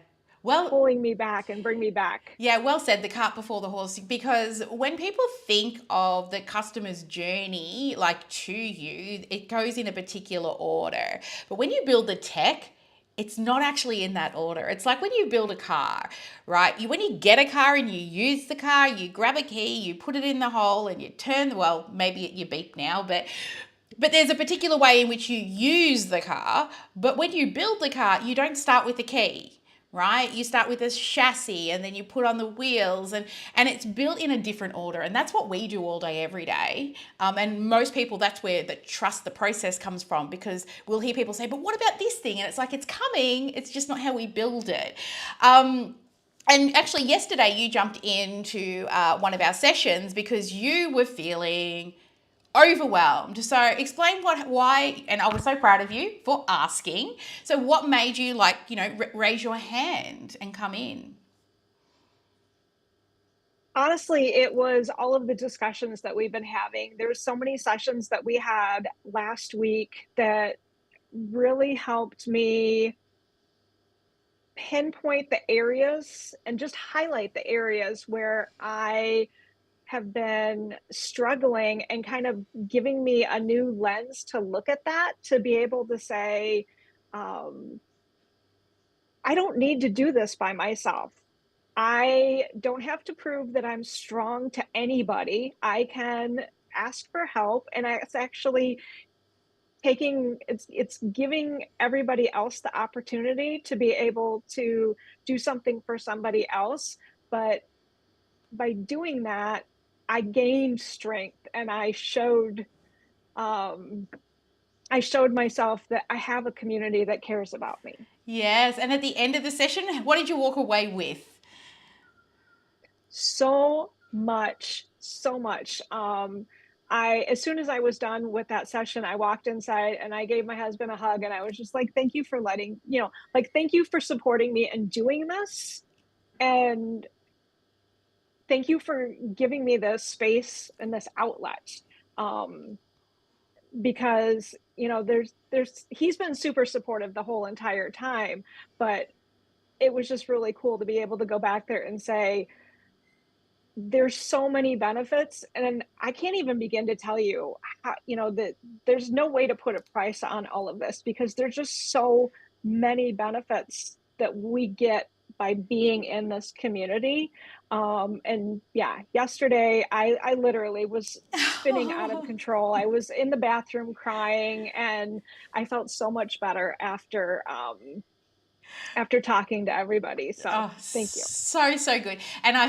Well, pulling me back and bring me back. yeah, well said, the cart before the horse, because when people think of the customer's journey, like to you, it goes in a particular order. But when you build the tech, it's not actually in that order. It's like when you build a car, right? When you get a car and you use the car, you grab a key, you put it in the hole and you turn, well, maybe you beep now, but there's a particular way in which you use the car. But when you build the car, you don't start with the key, right? You start with this chassis and then you put on the wheels, and it's built in a different order. And that's what we do all day, every day. And most people, that's where the trust the process comes from, because we'll hear people say, but what about this thing? And it's like, it's coming. It's just not how we build it. And actually yesterday you jumped into one of our sessions because you were feeling overwhelmed. So explain why, and I was so proud of you for asking. So what made you raise your hand and come in? Honestly, it was all of the discussions that we've been having. There's so many sessions that we had last week that really helped me pinpoint the areas and just highlight the areas where I have been struggling, and kind of giving me a new lens to look at that, to be able to say, um, I don't need to do this by myself. I don't have to prove that I'm strong to anybody. I can ask for help, and it's actually it's giving everybody else the opportunity to be able to do something for somebody else. But by doing that, I gained strength, and I showed myself that I have a community that cares about me. Yes, and at the end of the session, what did you walk away with? So much, so much. As soon as I was done with that session, I walked inside and I gave my husband a hug, and I was just like, thank you for thank you for supporting me and doing this. And thank you for giving me this space and this outlet. Because there's he's been super supportive the whole entire time, but it was just really cool to be able to go back there and say, there's so many benefits, and I can't even begin to tell you how, that there's no way to put a price on all of this because there's just so many benefits that we get by being in this community. And yeah, yesterday I literally was spinning out of control. I was in the bathroom crying, and I felt so much better after talking to everybody. So Oh, thank you. so good. And I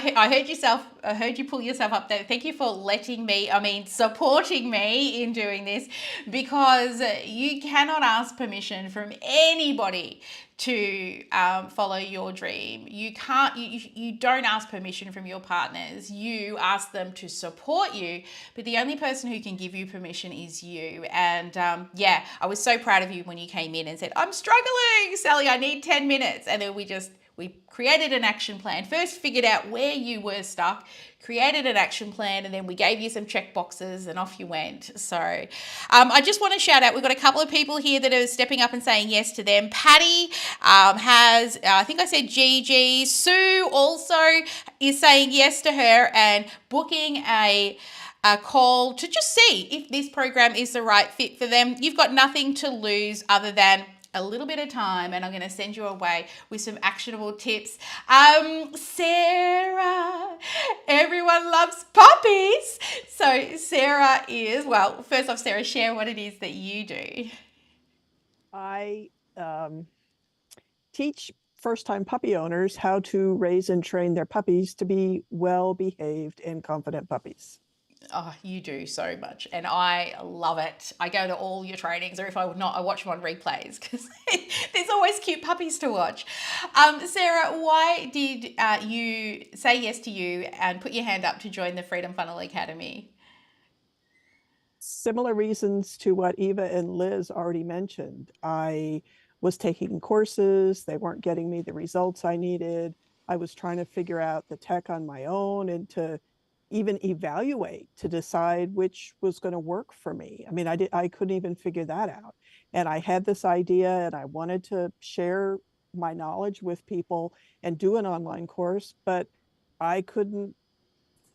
heard you pull yourself up there. Thank you for letting me, supporting me in doing this, because you cannot ask permission from anybody to follow your dream. You can't, you don't ask permission from your partners. You ask them to support you, but the only person who can give you permission is you. And yeah, I was so proud of you when you came in and said, I'm struggling, Sally, I need 10 minutes. And then we created an action plan. First figured out where you were stuck, created an action plan, and then we gave you some check boxes and off you went. So I just want to shout out, we've got a couple of people here that are stepping up and saying yes to them. Patty has, I think I said Gigi. Sue also is saying yes to her and booking a call to just see if this program is the right fit for them. You've got nothing to lose other than a little bit of time, and I'm going to send you away with some actionable tips. Sarah, everyone loves puppies. So Sarah is, well, first off, Sarah, share what it is that you do. I teach first-time puppy owners how to raise and train their puppies to be well-behaved and confident puppies. Oh, you do so much, and I love it. I go to all your trainings, or if I would not, I watch them on replays because there's always cute puppies to watch. Sarah, why did you say yes to you and put your hand up to join the Freedom Funnel Academy? Similar reasons to what Eva and Liz already mentioned. I was taking courses, they weren't getting me the results I needed. I was trying to figure out the tech on my own and to even evaluate to decide which was going to work for me. I mean, I couldn't even figure that out. And I had this idea and I wanted to share my knowledge with people and do an online course, but I couldn't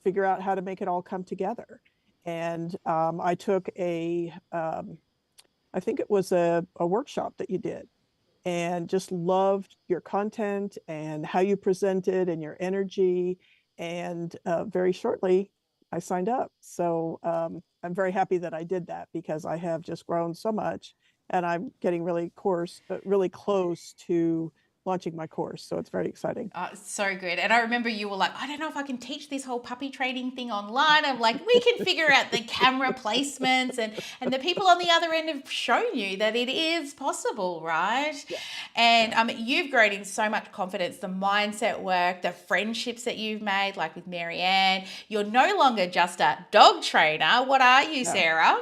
figure out how to make it all come together. And I took I think it was a workshop that you did, and just loved your content and how you presented and your energy. And very shortly, I signed up. So I'm very happy that I did that because I have just grown so much, and I'm getting really close to launching my course. So it's very exciting. So good. And I remember you were like, I don't know if I can teach this whole puppy training thing online. I'm like, we can figure out the camera placements, and the people on the other end have shown you that it is possible, right? Yeah. And you've grown in so much confidence, the mindset work, the friendships that you've made, like with Marianne. You're no longer just a dog trainer. What are you, Sarah?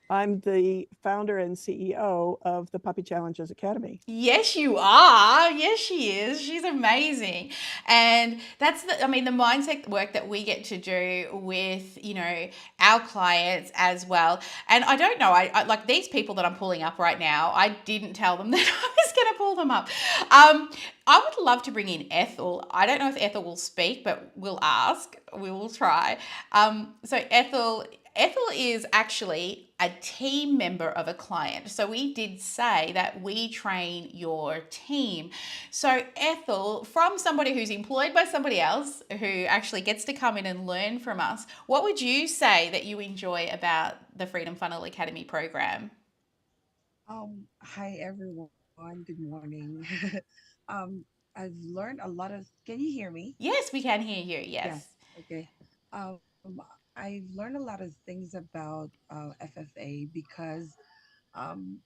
I'm the founder and CEO of the Puppy Challenges Academy. Yes, you are. Yes, she is. She's amazing. And that's the mindset work that we get to do with, our clients as well. And I don't know, I like these people that I'm pulling up right now, I didn't tell them that I was going to pull them up. I would love to bring in Ethel. I don't know if Ethel will speak, but we'll ask. We will try. So Ethel is actually a team member of a client. So we did say that we train your team. So Ethel, from somebody who's employed by somebody else who actually gets to come in and learn from us, what would you say that you enjoy about the Freedom Funnel Academy program? Hi everyone. Good morning. um, I've learned a lot of. Can you hear me? Yes, we can hear you. Yeah. Yes. Okay. Um, I've learned a lot of things about FFA because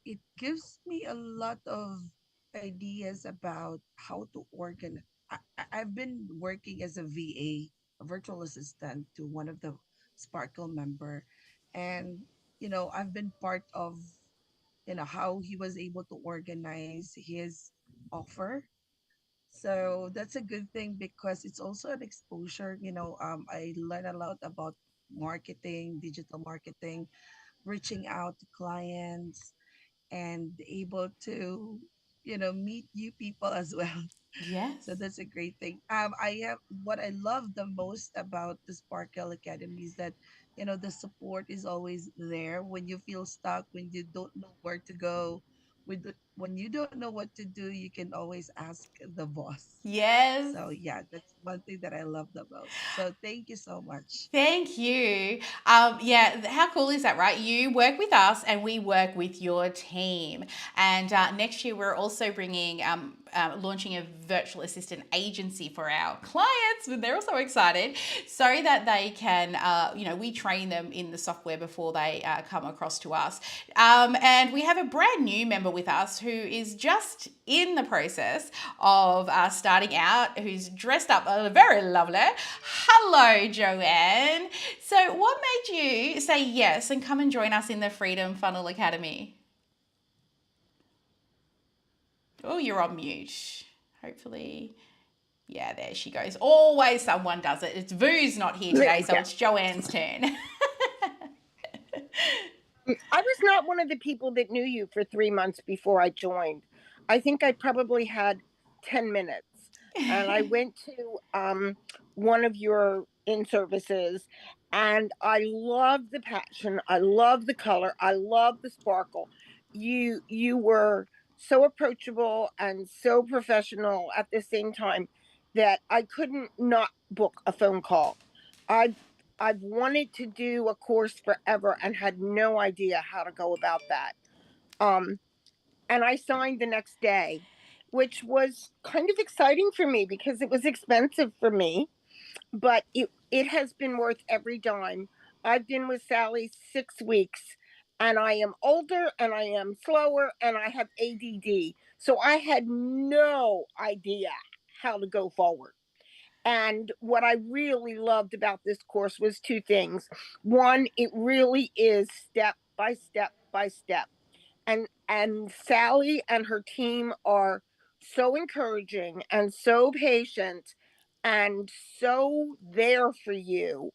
it gives me a lot of ideas about how to organize. I've been working as a VA, a virtual assistant to one of the Sparkle member, and I've been part of how he was able to organize his offer. So that's a good thing because it's also an exposure. I learned a lot about marketing, digital marketing, reaching out to clients and able to, meet new people as well. So Yes. that's a great thing. I have what I love the most about the Sparkle Academy is that, the support is always there when you feel stuck, when you don't know where to go, when you don't know what to do, you can always ask the boss. Yes. So yeah, that's one thing that I love the most. So thank you so much. Thank you. Yeah, how cool is that, right? You work with us and we work with your team. And next year, we're also bringing, launching a virtual assistant agency for our clients. And they're also excited so that they can, we train them in the software before they come across to us. And we have a brand new member with us who is just in the process of starting out, who's dressed up very lovely. Hello, Joanne. So, what made you say yes and come and join us in the Freedom Funnel Academy? Oh, you're on mute. Hopefully. Yeah, there she goes. Always someone does it. It's Vu's not here There today, we so go. it's Joanne's turn. I was not one of the people that knew you for 3 months before I joined. I think I probably had 10 minutes. And I went to one of your in services and I love the passion. I love the color. I love the sparkle. You were so approachable and so professional at the same time that I couldn't not book a phone call. I I've wanted to do a course forever and had no idea how to go about that. Um, and I signed the next day, which was kind of exciting for me because it was expensive for me, but it has been worth every dime. I've been with Sally 6 weeks and I am older and I am slower and I have ADD. So I had no idea how to go forward. And what I really loved about this course was two things. One, it really is step by step by step. And Sally and her team are so encouraging and so patient and so there for you.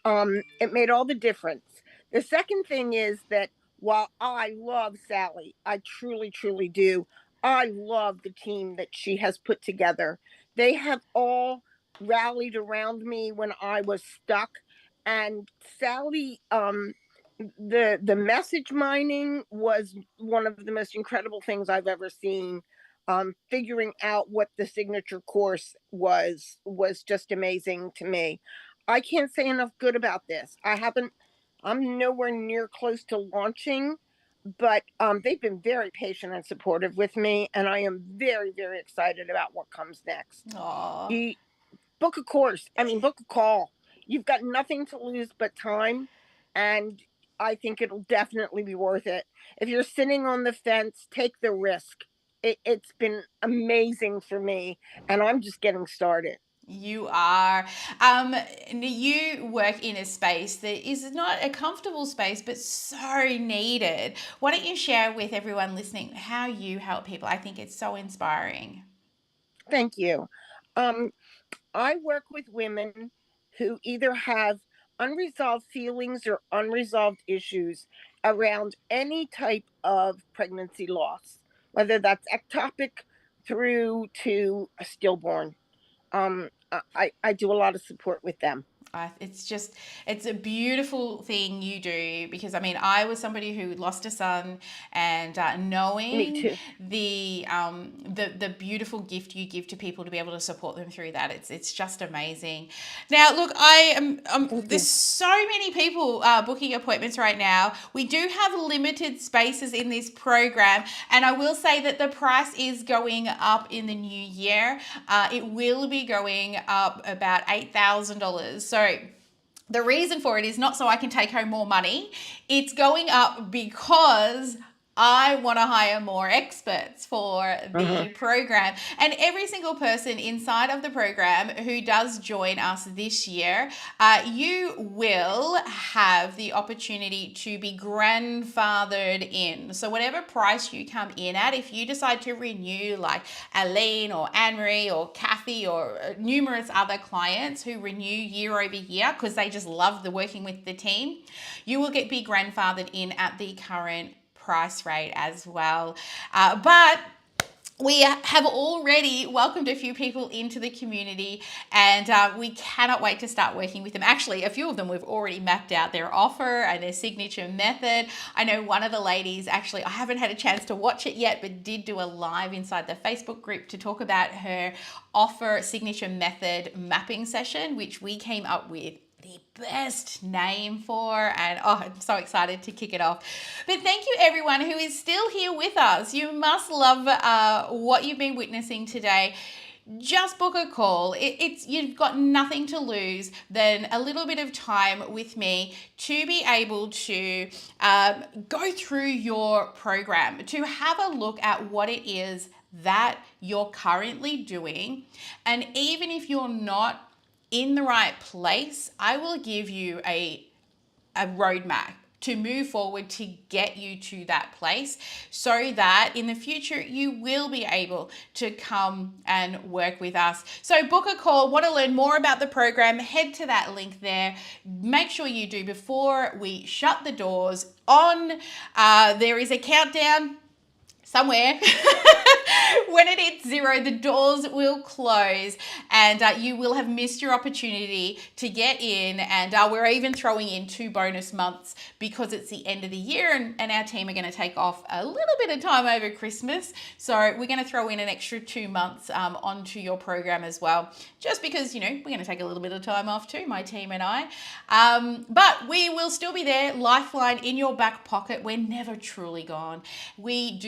It made all the difference. The second thing is that while I love Sally, I truly, truly do, I love the team that she has put together. They have all rallied around me when I was stuck. And Sally, the message mining was one of the most incredible things I've ever seen. Figuring out what the signature course was just amazing to me. I can't say enough good about this. I'm nowhere near close to launching, but they've been very patient and supportive with me, and I am very, very excited about what comes next. Aw. You book a course. I mean, book a call. You've got nothing to lose but time, and I think it'll definitely be worth it. If you're sitting on the fence, take the risk. It's been amazing for me, and I'm just getting started. You are. You work in a space that is not a comfortable space, but so needed. Why don't you share with everyone listening how you help people? I think it's so inspiring. Thank you. Um, I work with women who either have unresolved feelings or unresolved issues around any type of pregnancy loss, whether that's ectopic through to a stillborn. I do a lot of support with them. It's a beautiful thing you do because I mean, I was somebody who lost a son, and Me knowing too. the beautiful gift you give to people to be able to support them through that, it's just amazing. Now, look, Thank there's you. so many people booking appointments right now. We do have limited spaces in this program, and I will say that the price is going up in the new year. It will be going up about $8,000. So the reason for it is not so I can take home more money. It's going up because I want to hire more experts for the program. And every single person inside of the program who does join us this year, you will have the opportunity to be grandfathered in. So whatever price you come in at, if you decide to renew, like Aline or Anne-Marie or Kathy or numerous other clients who renew year over year because they just love the working with the team, you will be grandfathered in at the current price rate as well. But we have already welcomed a few people into the community, and we cannot wait to start working with them. Actually, a few of them we've already mapped out their offer and their signature method. I know one of the ladies, actually, I haven't had a chance to watch it yet, but did do a live inside the Facebook group to talk about her offer signature method mapping session, which we came up with the best name for, and I'm so excited to kick it off. But thank you everyone who is still here with us. You must love what you've been witnessing today. Just book a call. You've got nothing to lose than a little bit of time with me to be able to go through your program, to have a look at what it is that you're currently doing. And even if you're not in the right place, I will give you a roadmap to move forward to get you to that place so that in the future you will be able to come and work with us. So book a call. Want to learn more about the program, head to that link there. Make sure you do before we shut the doors on. There is a countdown somewhere. When it hits 0, the doors will close and you will have missed your opportunity to get in. And we're even throwing in 2 bonus months because it's the end of the year and our team are going to take off a little bit of time over Christmas. So we're going to throw in an extra 2 months onto your program as well, just because, we're going to take a little bit of time off too, my team and I. But we will still be there, lifeline in your back pocket. We're never truly gone. We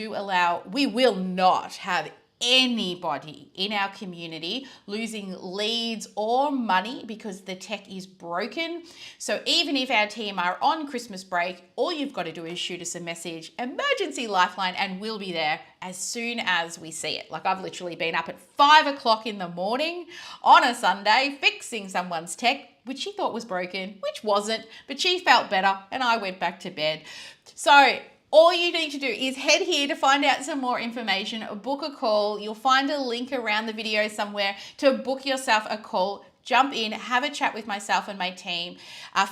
will not have anybody in our community losing leads or money because the tech is broken. So even if our team are on Christmas break, all you've got to do is shoot us a message, emergency lifeline, and we'll be there as soon as we see it. Like I've literally been up at 5 o'clock in the morning on a Sunday fixing someone's tech, which she thought was broken, which wasn't, but she felt better and I went back to bed. So all you need to do is head here to find out some more information, book a call. You'll find a link around the video somewhere to book yourself a call. Jump in, have a chat with myself and my team.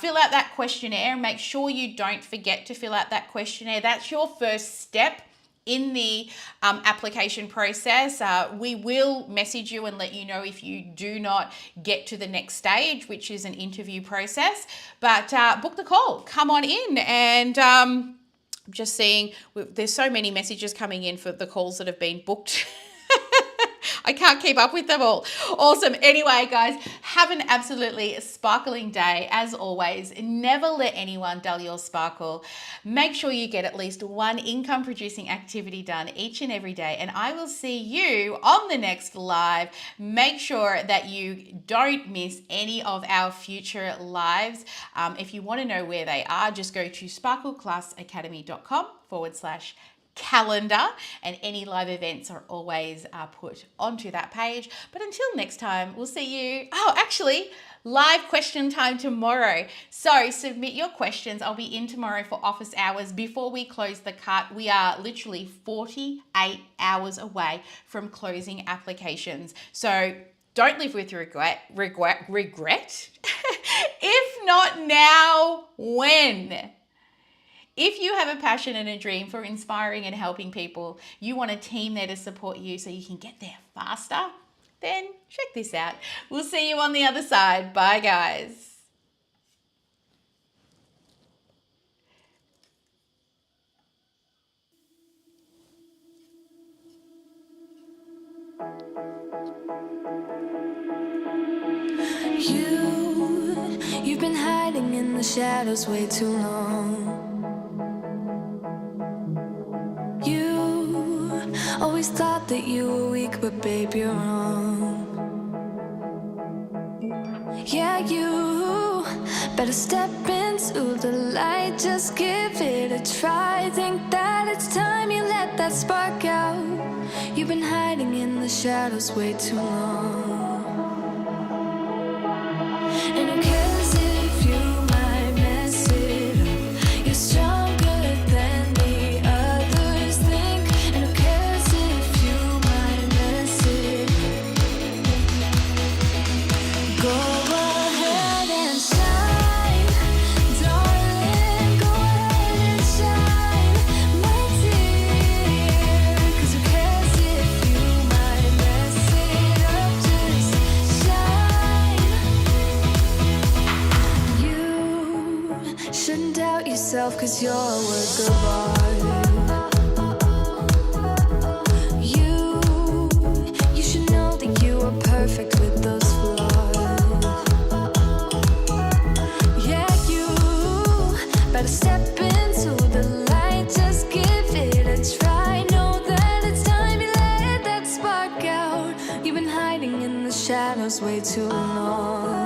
Fill out that questionnaire. Make sure you don't forget to fill out that questionnaire. That's your first step in the application process. We will message you and let you know if you do not get to the next stage, which is an interview process. But book the call. Come on in and I'm just seeing there's so many messages coming in for the calls that have been booked. I can't keep up with them all. Awesome. Anyway, guys, have an absolutely sparkling day. As always, never let anyone dull your sparkle. Make sure you get at least 1 income producing activity done each and every day. And I will see you on the next live. Make sure that you don't miss any of our future lives. If you want to know where they are, just go to sparkleclassacademy.com/calendar, and any live events are always put onto that page. But until next time, we'll see you. Oh, actually, live question time tomorrow. So submit your questions. I'll be in tomorrow for office hours before we close the cut. We are literally 48 hours away from closing applications. So don't live with regret. If not now, when? If you have a passion and a dream for inspiring and helping people, you want a team there to support you so you can get there faster, then check this out. We'll see you on the other side. Bye, guys. You've been hiding in the shadows way too long. You always thought that you were weak, but babe, you're wrong. Yeah, you Better step into the light, just give it a try. Think that it's time you let that spark out. You've been hiding in the shadows way too long. And who cares if you might mess it up? You're stronger than the others think. And who cares if you might mess it up? Go ahead and shine, darling. Go ahead and shine, my dear. 'Cause who cares if you might mess it up? Just shine. You shouldn't doubt yourself, 'cause you're a work of art. You should know that you are perfect with those flaws. Yeah, you better step into the light, just give it a try. Know that it's time you let that spark out. You've been hiding in the shadows way too long.